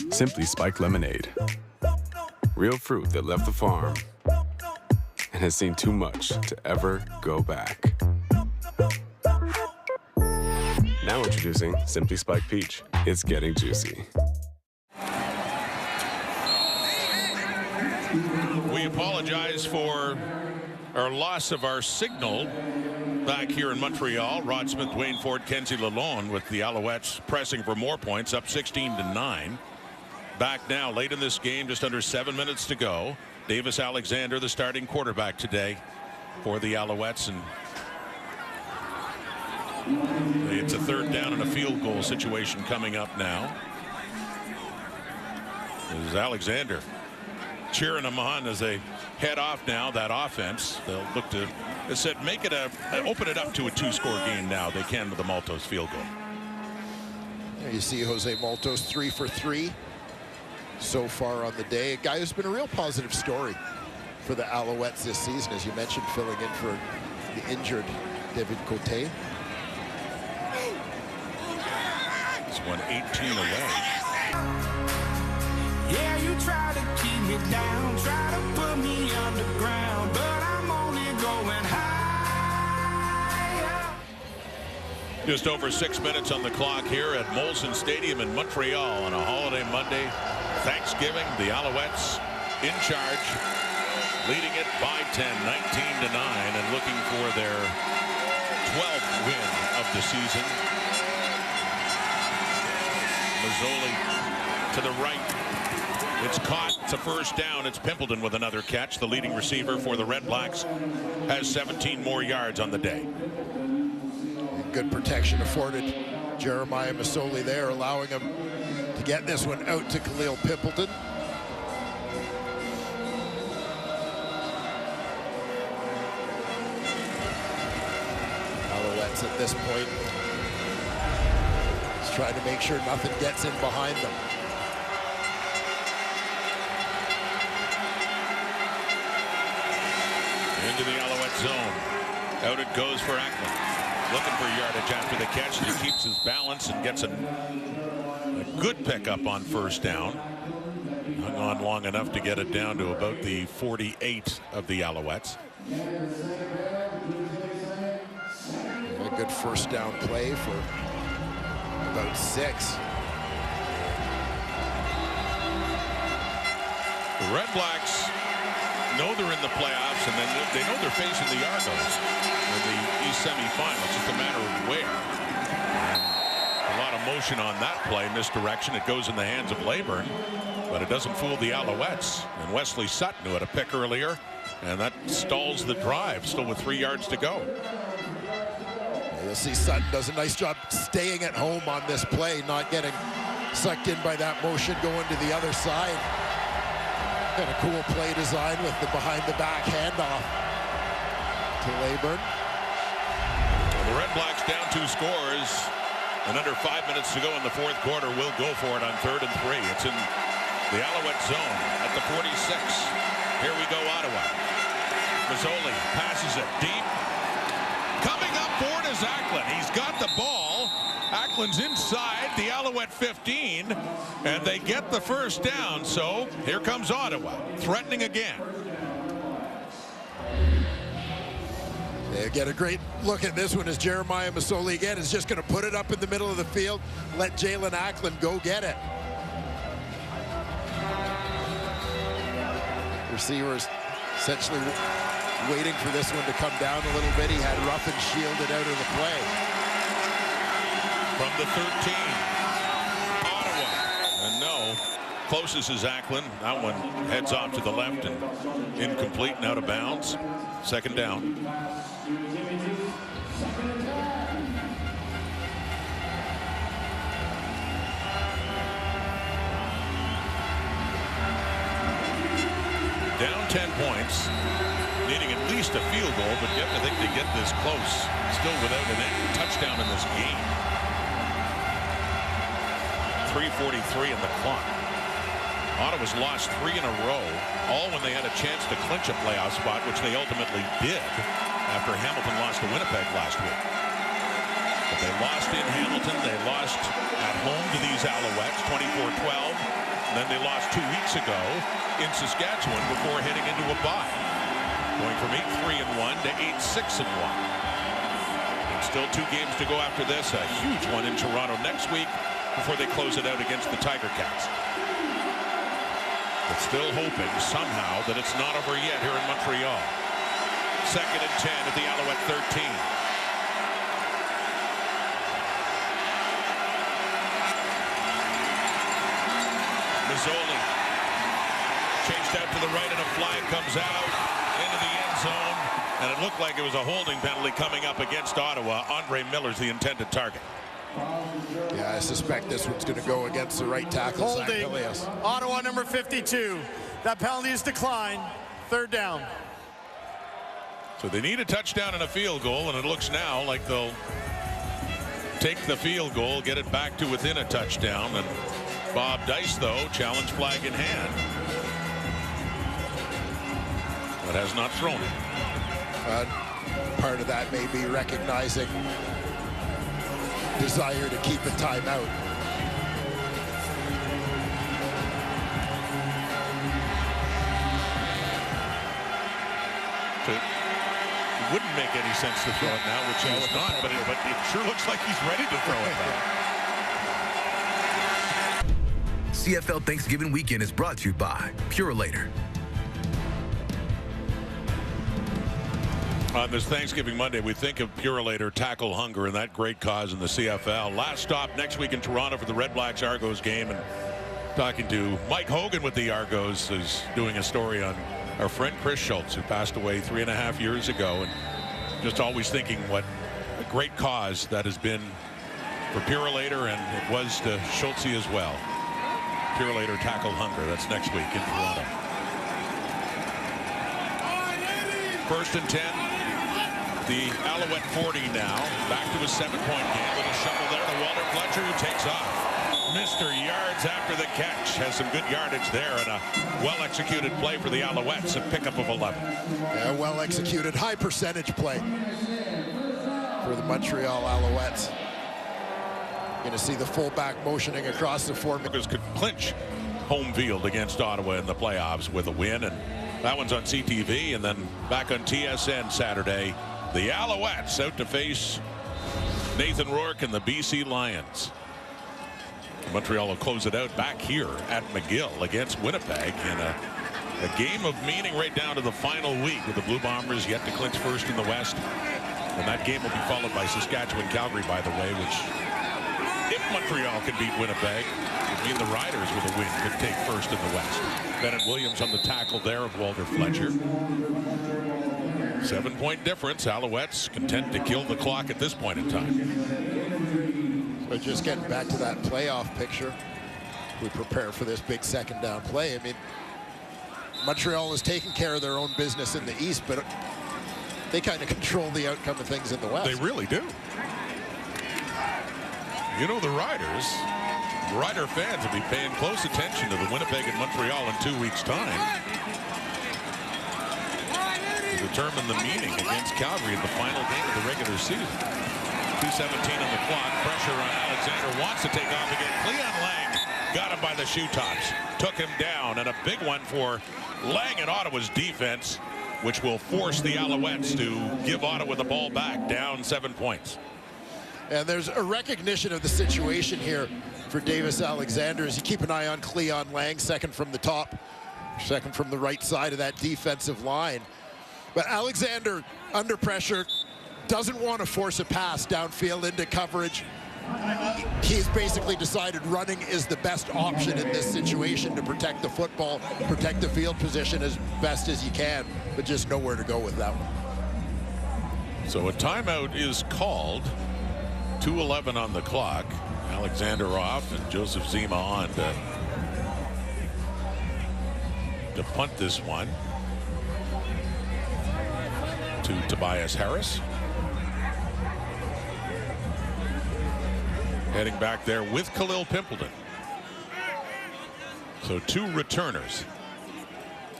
Simply Spiked Lemonade. Real fruit that left the farm and has seen too much to ever go back. Now introducing Simply Spiked Peach. It's getting juicy. We apologize for our loss of our signal back here in Montreal. Rod Smith, Dwayne Ford, Kenzie Lalonde with the Alouettes pressing for more points, up 16-9. Back now late in this game, just under 7 minutes to go. Davis Alexander, the starting quarterback today for the Alouettes, and it's a third down and a field goal situation coming up now. This is Alexander cheering them on as they head off now. That offense, they'll look to, as said, make it open it up to a 2-score game now. They can with the Maltos field goal. There you see Jose Maltos 3 for 3 so far on the day. A guy who's been a real positive story for the Alouettes this season, as you mentioned, filling in for the injured David Cote. He's won 18 away. Yeah, you try to keep me down, try to put me underground, but I'm only going higher. Just over 6 minutes on the clock here at Molson Stadium in Montreal on a holiday Monday. Thanksgiving, the Alouettes in charge, leading it by 10, 19-9, and looking for their 12th win of the season. Mazzoli to the right. It's caught. It's a first down. It's Pimpleton with another catch. The leading receiver for the Red Blacks has 17 more yards on the day. Good protection afforded Jeremiah Mazzoli there, allowing him to get this one out to Khalil Pimpleton. Alouettes at this point is trying to make sure nothing gets in behind them. Into the Alouette zone. Out it goes for Ackland. Looking for yardage after the catch. He keeps his balance and gets a good pickup on first down. Hung on long enough to get it down to about the 48 of the Alouettes. A good first down play for about 6. The Red Blacks know they're in the playoffs, and then they know they're facing the Argos in the East semifinal. It's just a matter of where. A lot of motion on that play, misdirection. It goes in the hands of Leyburn, but it doesn't fool the Alouettes. And Wesley Sutton, who had a pick earlier, and that stalls the drive, still with 3 yards to go. You'll see Sutton does a nice job staying at home on this play, not getting sucked in by that motion going to the other side. And a cool play design with the behind-the-back handoff to Leyburn. Well, the Red Blacks down 2 scores, and under 5 minutes to go in the fourth quarter. Will go for it on 3rd and 3. It's in the Alouette zone at the 46. Here we go, Ottawa. Mazzoli passes it deep. Coming up for it is Ackland. He's got the ball. Ackland's inside the Alouette 15, and they get the first down. So here comes Ottawa, threatening again. They get a great look at this one as Jeremiah Mazzoli again is just going to put it up in the middle of the field, let Jalen Ackland go get it. Receivers essentially waiting for this one to come down a little bit. He had Ruffin shielded out of the play. From the 13, Ottawa, and no, closest is Ackland. That one heads off to the left and incomplete and out of bounds. Second down. Down 10 points, needing at least a field goal, but you have to think they get this close. Still without a touchdown in this game. 3:43 in the clock. Ottawa's lost 3 in a row, all when they had a chance to clinch a playoff spot, which they ultimately did after Hamilton lost to Winnipeg last week. But they lost in Hamilton. They lost at home to these Alouettes, 24-12. And then they lost 2 weeks ago in Saskatchewan before heading into a bye, going from 8-3-1 to 8-6-1. And still 2 games to go after this. A huge one in Toronto next week before they close it out against the Tiger Cats. But still hoping somehow that it's not over yet here in Montreal. 2nd and 10 at the Alouette 13. Mazzoli chased out to the right and a flag comes out into the end zone. And it looked like it was a holding penalty coming up against Ottawa. Andre Miller's the intended target. Yeah, I suspect this one's going to go against the right tackle. Holding. Ottawa number 52. That penalty is declined. 3rd down. So they need a touchdown and a field goal, and it looks now like they'll take the field goal, get it back to within a touchdown. And Bob Dice, though, challenge flag in hand, but has not thrown it. Part of that may be recognizing desire to keep a timeout. It wouldn't make any sense to throw it now, which he was not, but it sure looks like he's ready to throw it now. CFL Thanksgiving weekend is brought to you by Purolator. On this Thanksgiving Monday, we think of Purolator, tackle hunger, and that great cause in the CFL. Last stop next week in Toronto for the Red Blacks Argos game, and talking to Mike Hogan with the Argos is doing a story on our friend Chris Schultz, who passed away 3.5 years ago, and just always thinking what a great cause that has been for Purolator, and it was to Schultz as well. Purolator tackle hunger. That's next week in Toronto. 1st and 10. The Alouette 40 now. Back to a 7-point game. Little shovel there to Walter Fletcher, who takes off. Mr. Yards after the catch. Has some good yardage there, and a well-executed play for the Alouettes. A pickup of 11. Yeah, well-executed, high-percentage play for the Montreal Alouettes. Going to see the fullback motioning across the four. Could clinch home field against Ottawa in the playoffs with a win, and that one's on CTV, and then back on TSN Saturday. The Alouettes out to face Nathan Rourke and the BC Lions. Montreal will close it out back here at McGill against Winnipeg in a game of meaning right down to the final week, with the Blue Bombers yet to clinch first in the West. And that game will be followed by Saskatchewan-Calgary, by the way, which, if Montreal can beat Winnipeg, would mean the Riders with a win could take first in the West. Bennett Williams on the tackle there of Walter Fletcher. 7-point difference. Alouettes content to kill the clock at this point in time. But just getting back to that playoff picture, we prepare for this big 2nd down play. I mean, Montreal is taking care of their own business in the East, but they kind of control the outcome of things in the West. They really do. You know, the Rider fans will be paying close attention to the Winnipeg and Montreal in 2 weeks' time to determine the meaning against Calgary in the final game of the regular season. 2:17 on the clock. Pressure on Alexander. Wants to take off again. Cleon Lang got him by the shoe tops. Took him down. And a big one for Lang and Ottawa's defense, which will force the Alouettes to give Ottawa the ball back, down 7 points. And there's a recognition of the situation here for Davis Alexander as you keep an eye on Cleon Lang, second from the top, second from the right side of that defensive line. But Alexander, under pressure, doesn't want to force a pass downfield into coverage. He's basically decided running is the best option in this situation to protect the football, protect the field position as best as you can, but just nowhere to go with that one. So a timeout is called. 2:11 on the clock. Alexander off and Joseph Zima on to punt this one to Tobias Harris. Heading back there with Khalil Pimpleton. So 2 returners.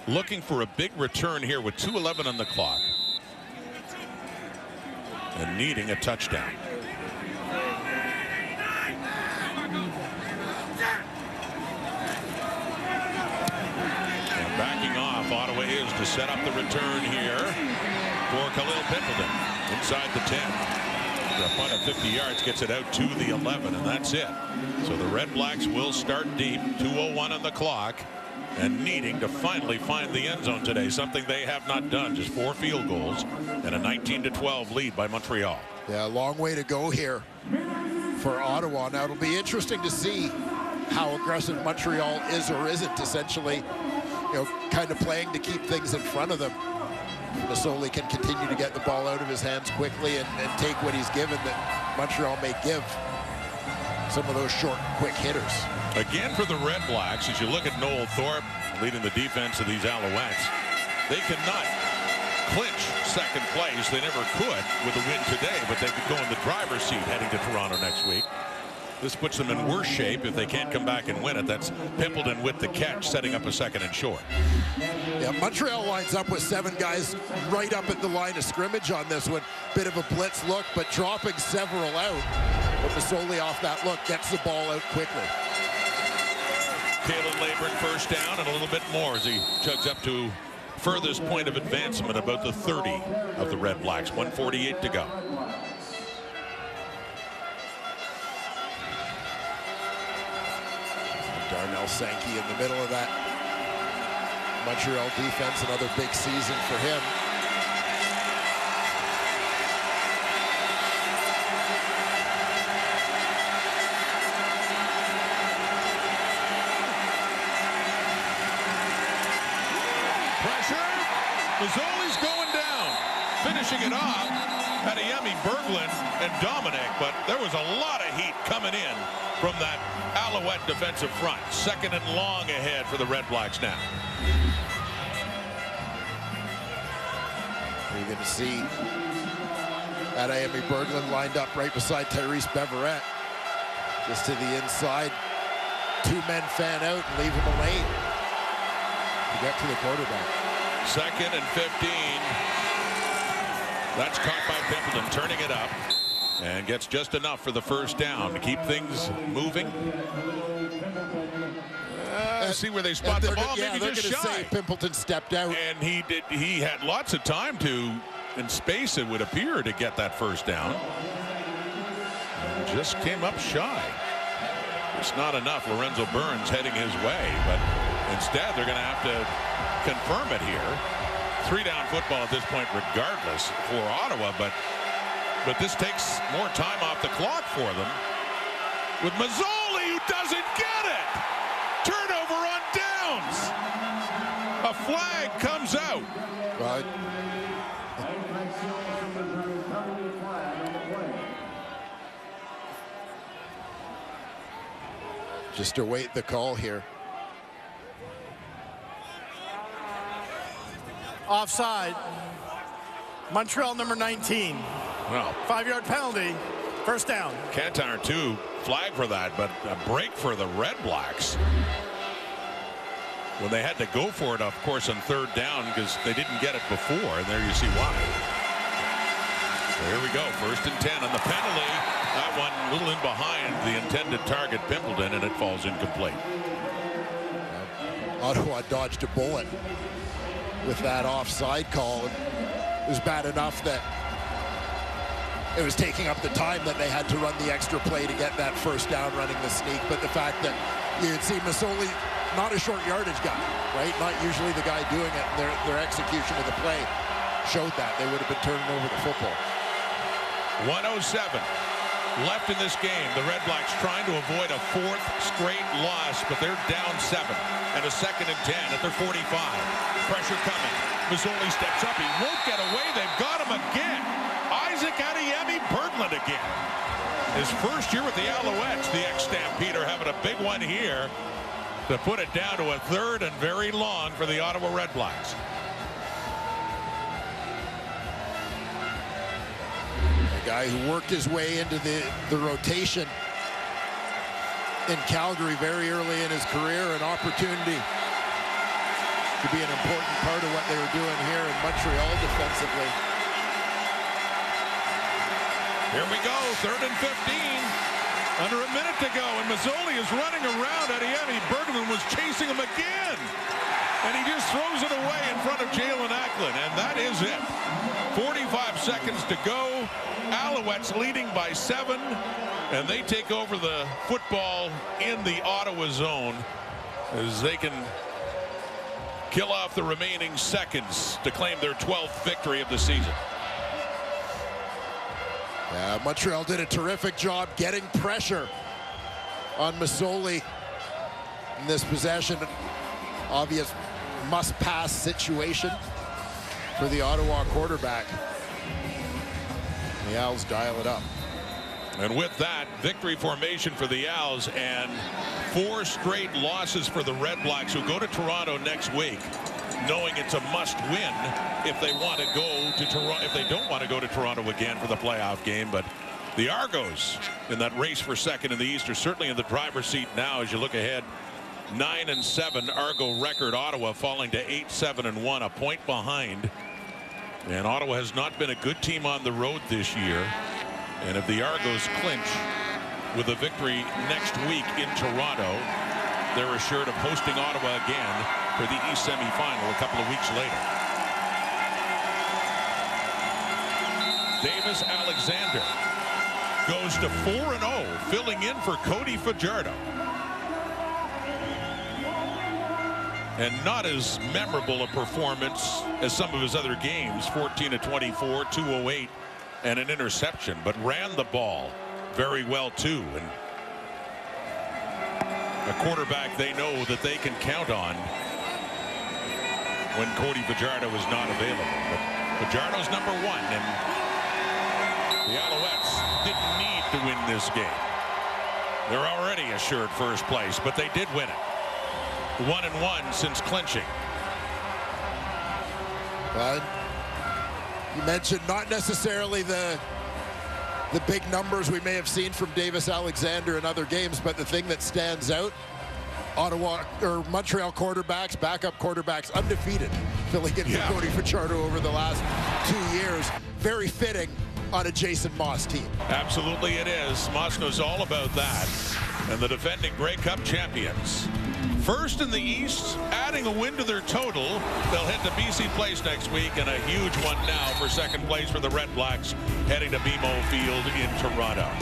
Looking for a big return here with 2:11 on the clock. And needing a touchdown. And backing off, Ottawa is to set up the return here for Khalil Pimpleton inside the 10. A punt of 50 yards gets it out to the 11, and that's it. So the Red Blacks will start deep, 2:01 on the clock, and needing to finally find the end zone today, something they have not done. Just 4 field goals and a 19-12 lead by Montreal. Yeah, a long way to go here for Ottawa. Now, it'll be interesting to see how aggressive Montreal is or isn't, essentially, kind of playing to keep things in front of them. Masoli can continue to get the ball out of his hands quickly and take what he's given, that Montreal may give some of those short, quick hitters. Again for the Red Blacks, as you look at Noel Thorpe leading the defense of these Alouettes, they cannot clinch second place. They never could with a win today, but they could go in the driver's seat heading to Toronto next week. This puts them in worse shape if they can't come back and win it. That's Pimpleton with the catch, setting up a 2nd and short. Yeah, Montreal lines up with 7 guys right up at the line of scrimmage on this one. Bit of a blitz look, but dropping several out. But Masoli off that look gets the ball out quickly. Kalen Laburn first down and a little bit more as he chugs up to furthest point of advancement, about the 30 of the Red Blacks. 1:48 to go. Darnell Sankey in the middle of that Montreal defense. Another big season for him. Pressure. Mazzoli's going down. Finishing it off. Adeyemi Berglund and Dominic, but there was a lot of heat coming in from that Alouette defensive front. 2nd and long ahead for the Red Blacks now. You're going to see Adeyemi Berglund lined up right beside Tyrese Beverette. Just to the inside. 2 men fan out and leave him a lane to get to the quarterback. 2nd and 15. That's caught by Pimpleton, turning it up, and gets just enough for the first down to keep things moving. See where they spot the ball. Yeah, maybe they're just going to say shy. Pimpleton stepped out. And he had lots of time to, in space it would appear, to get that first down. And just came up shy. It's not enough. Lorenzo Burns heading his way, but instead they're going to have to confirm it here. 3-down football at this point regardless for Ottawa, but this takes more time off the clock for them. With Mazzoli, who doesn't get it! Turnover on downs! A flag comes out. Right. Just await the call here. Offside. Montreal number 19. Well, 5-yard penalty. First down. Cantar too flag for that, but a break for the Red Blacks. When they had to go for it, of course, on 3rd down because they didn't get it before, and there you see why. So here we go, 1st and 10 on the penalty. That one a little in behind the intended target, Pimpleton, and it falls incomplete. Ottawa dodged a bullet with that offside call. It was bad enough that it was taking up the time that they had to run the extra play to get that first down running the sneak. But the fact that you'd see Masoli, not a short yardage guy, right? Not usually the guy doing it. Their execution of the play showed that. They would have been turning over the football. 1:07 left in this game. The Red Blacks trying to avoid a 4th straight loss, but they're down 7 and a 2nd and 10 at their 45. Pressure coming. Mazzoli steps up. He won't get away. They've got him again. Isaac Adeyemi Berglund again. His first year with the Alouettes, the ex-Stampeder having a big one here to put it down to a 3rd and very long for the Ottawa Red Blacks. The guy who worked his way into the rotation in Calgary very early in his career, an opportunity to be an important part of what they were doing here in Montreal defensively. Here we go, 3rd and 15. Under a minute to go, and Mazzoli is running around Adiemi. Bergman was chasing him again. And he just throws it away in front of Jalen Acklin, and that is it. 45 seconds to go. Alouettes leading by 7, and they take over the football in the Ottawa zone as they can kill off the remaining seconds to claim their 12th victory of the season. Montreal did a terrific job getting pressure on Mazzoli in this possession. Obvious must-pass situation for the Ottawa quarterback. The Owls dial it up. And with that, victory formation for the Owls and 4 straight losses for the REDBLACKS, who go to Toronto next week, knowing it's a must-win if they want to go to Toronto. If they don't want to go to Toronto again for the playoff game, but the Argos in that race for second in the East are certainly in the driver's seat now as you look ahead. 9-7 Argo record. Ottawa falling to 8-7-1, a point behind. And Ottawa has not been a good team on the road this year. And if the Argos clinch with a victory next week in Toronto, they're assured of hosting Ottawa again for the East semifinal a couple of weeks later. Davis Alexander goes to 4-0, filling in for Cody Fajardo. And not as memorable a performance as some of his other games. 14-24, 208, and an interception, but ran the ball very well too. And a quarterback they know that they can count on when Cody Fajardo is not available. But Fajardo's number 1, and the Alouettes didn't need to win this game. They're already assured first place, but they did win it. 1-1 since clinching. Well, you mentioned not necessarily the big numbers we may have seen from Davis Alexander in other games, but the thing that stands out, Ottawa or Montreal quarterbacks, backup quarterbacks, undefeated, filling in for Cody Fajardo over the last 2 years. Very fitting on a Jason Moss team. Absolutely it is. Moss knows all about that. And the defending Grey Cup champions, first in the East, adding a win to their total. They'll head to BC Place next week, and a huge one now for second place for the REDBLACKS, heading to BMO Field in Toronto.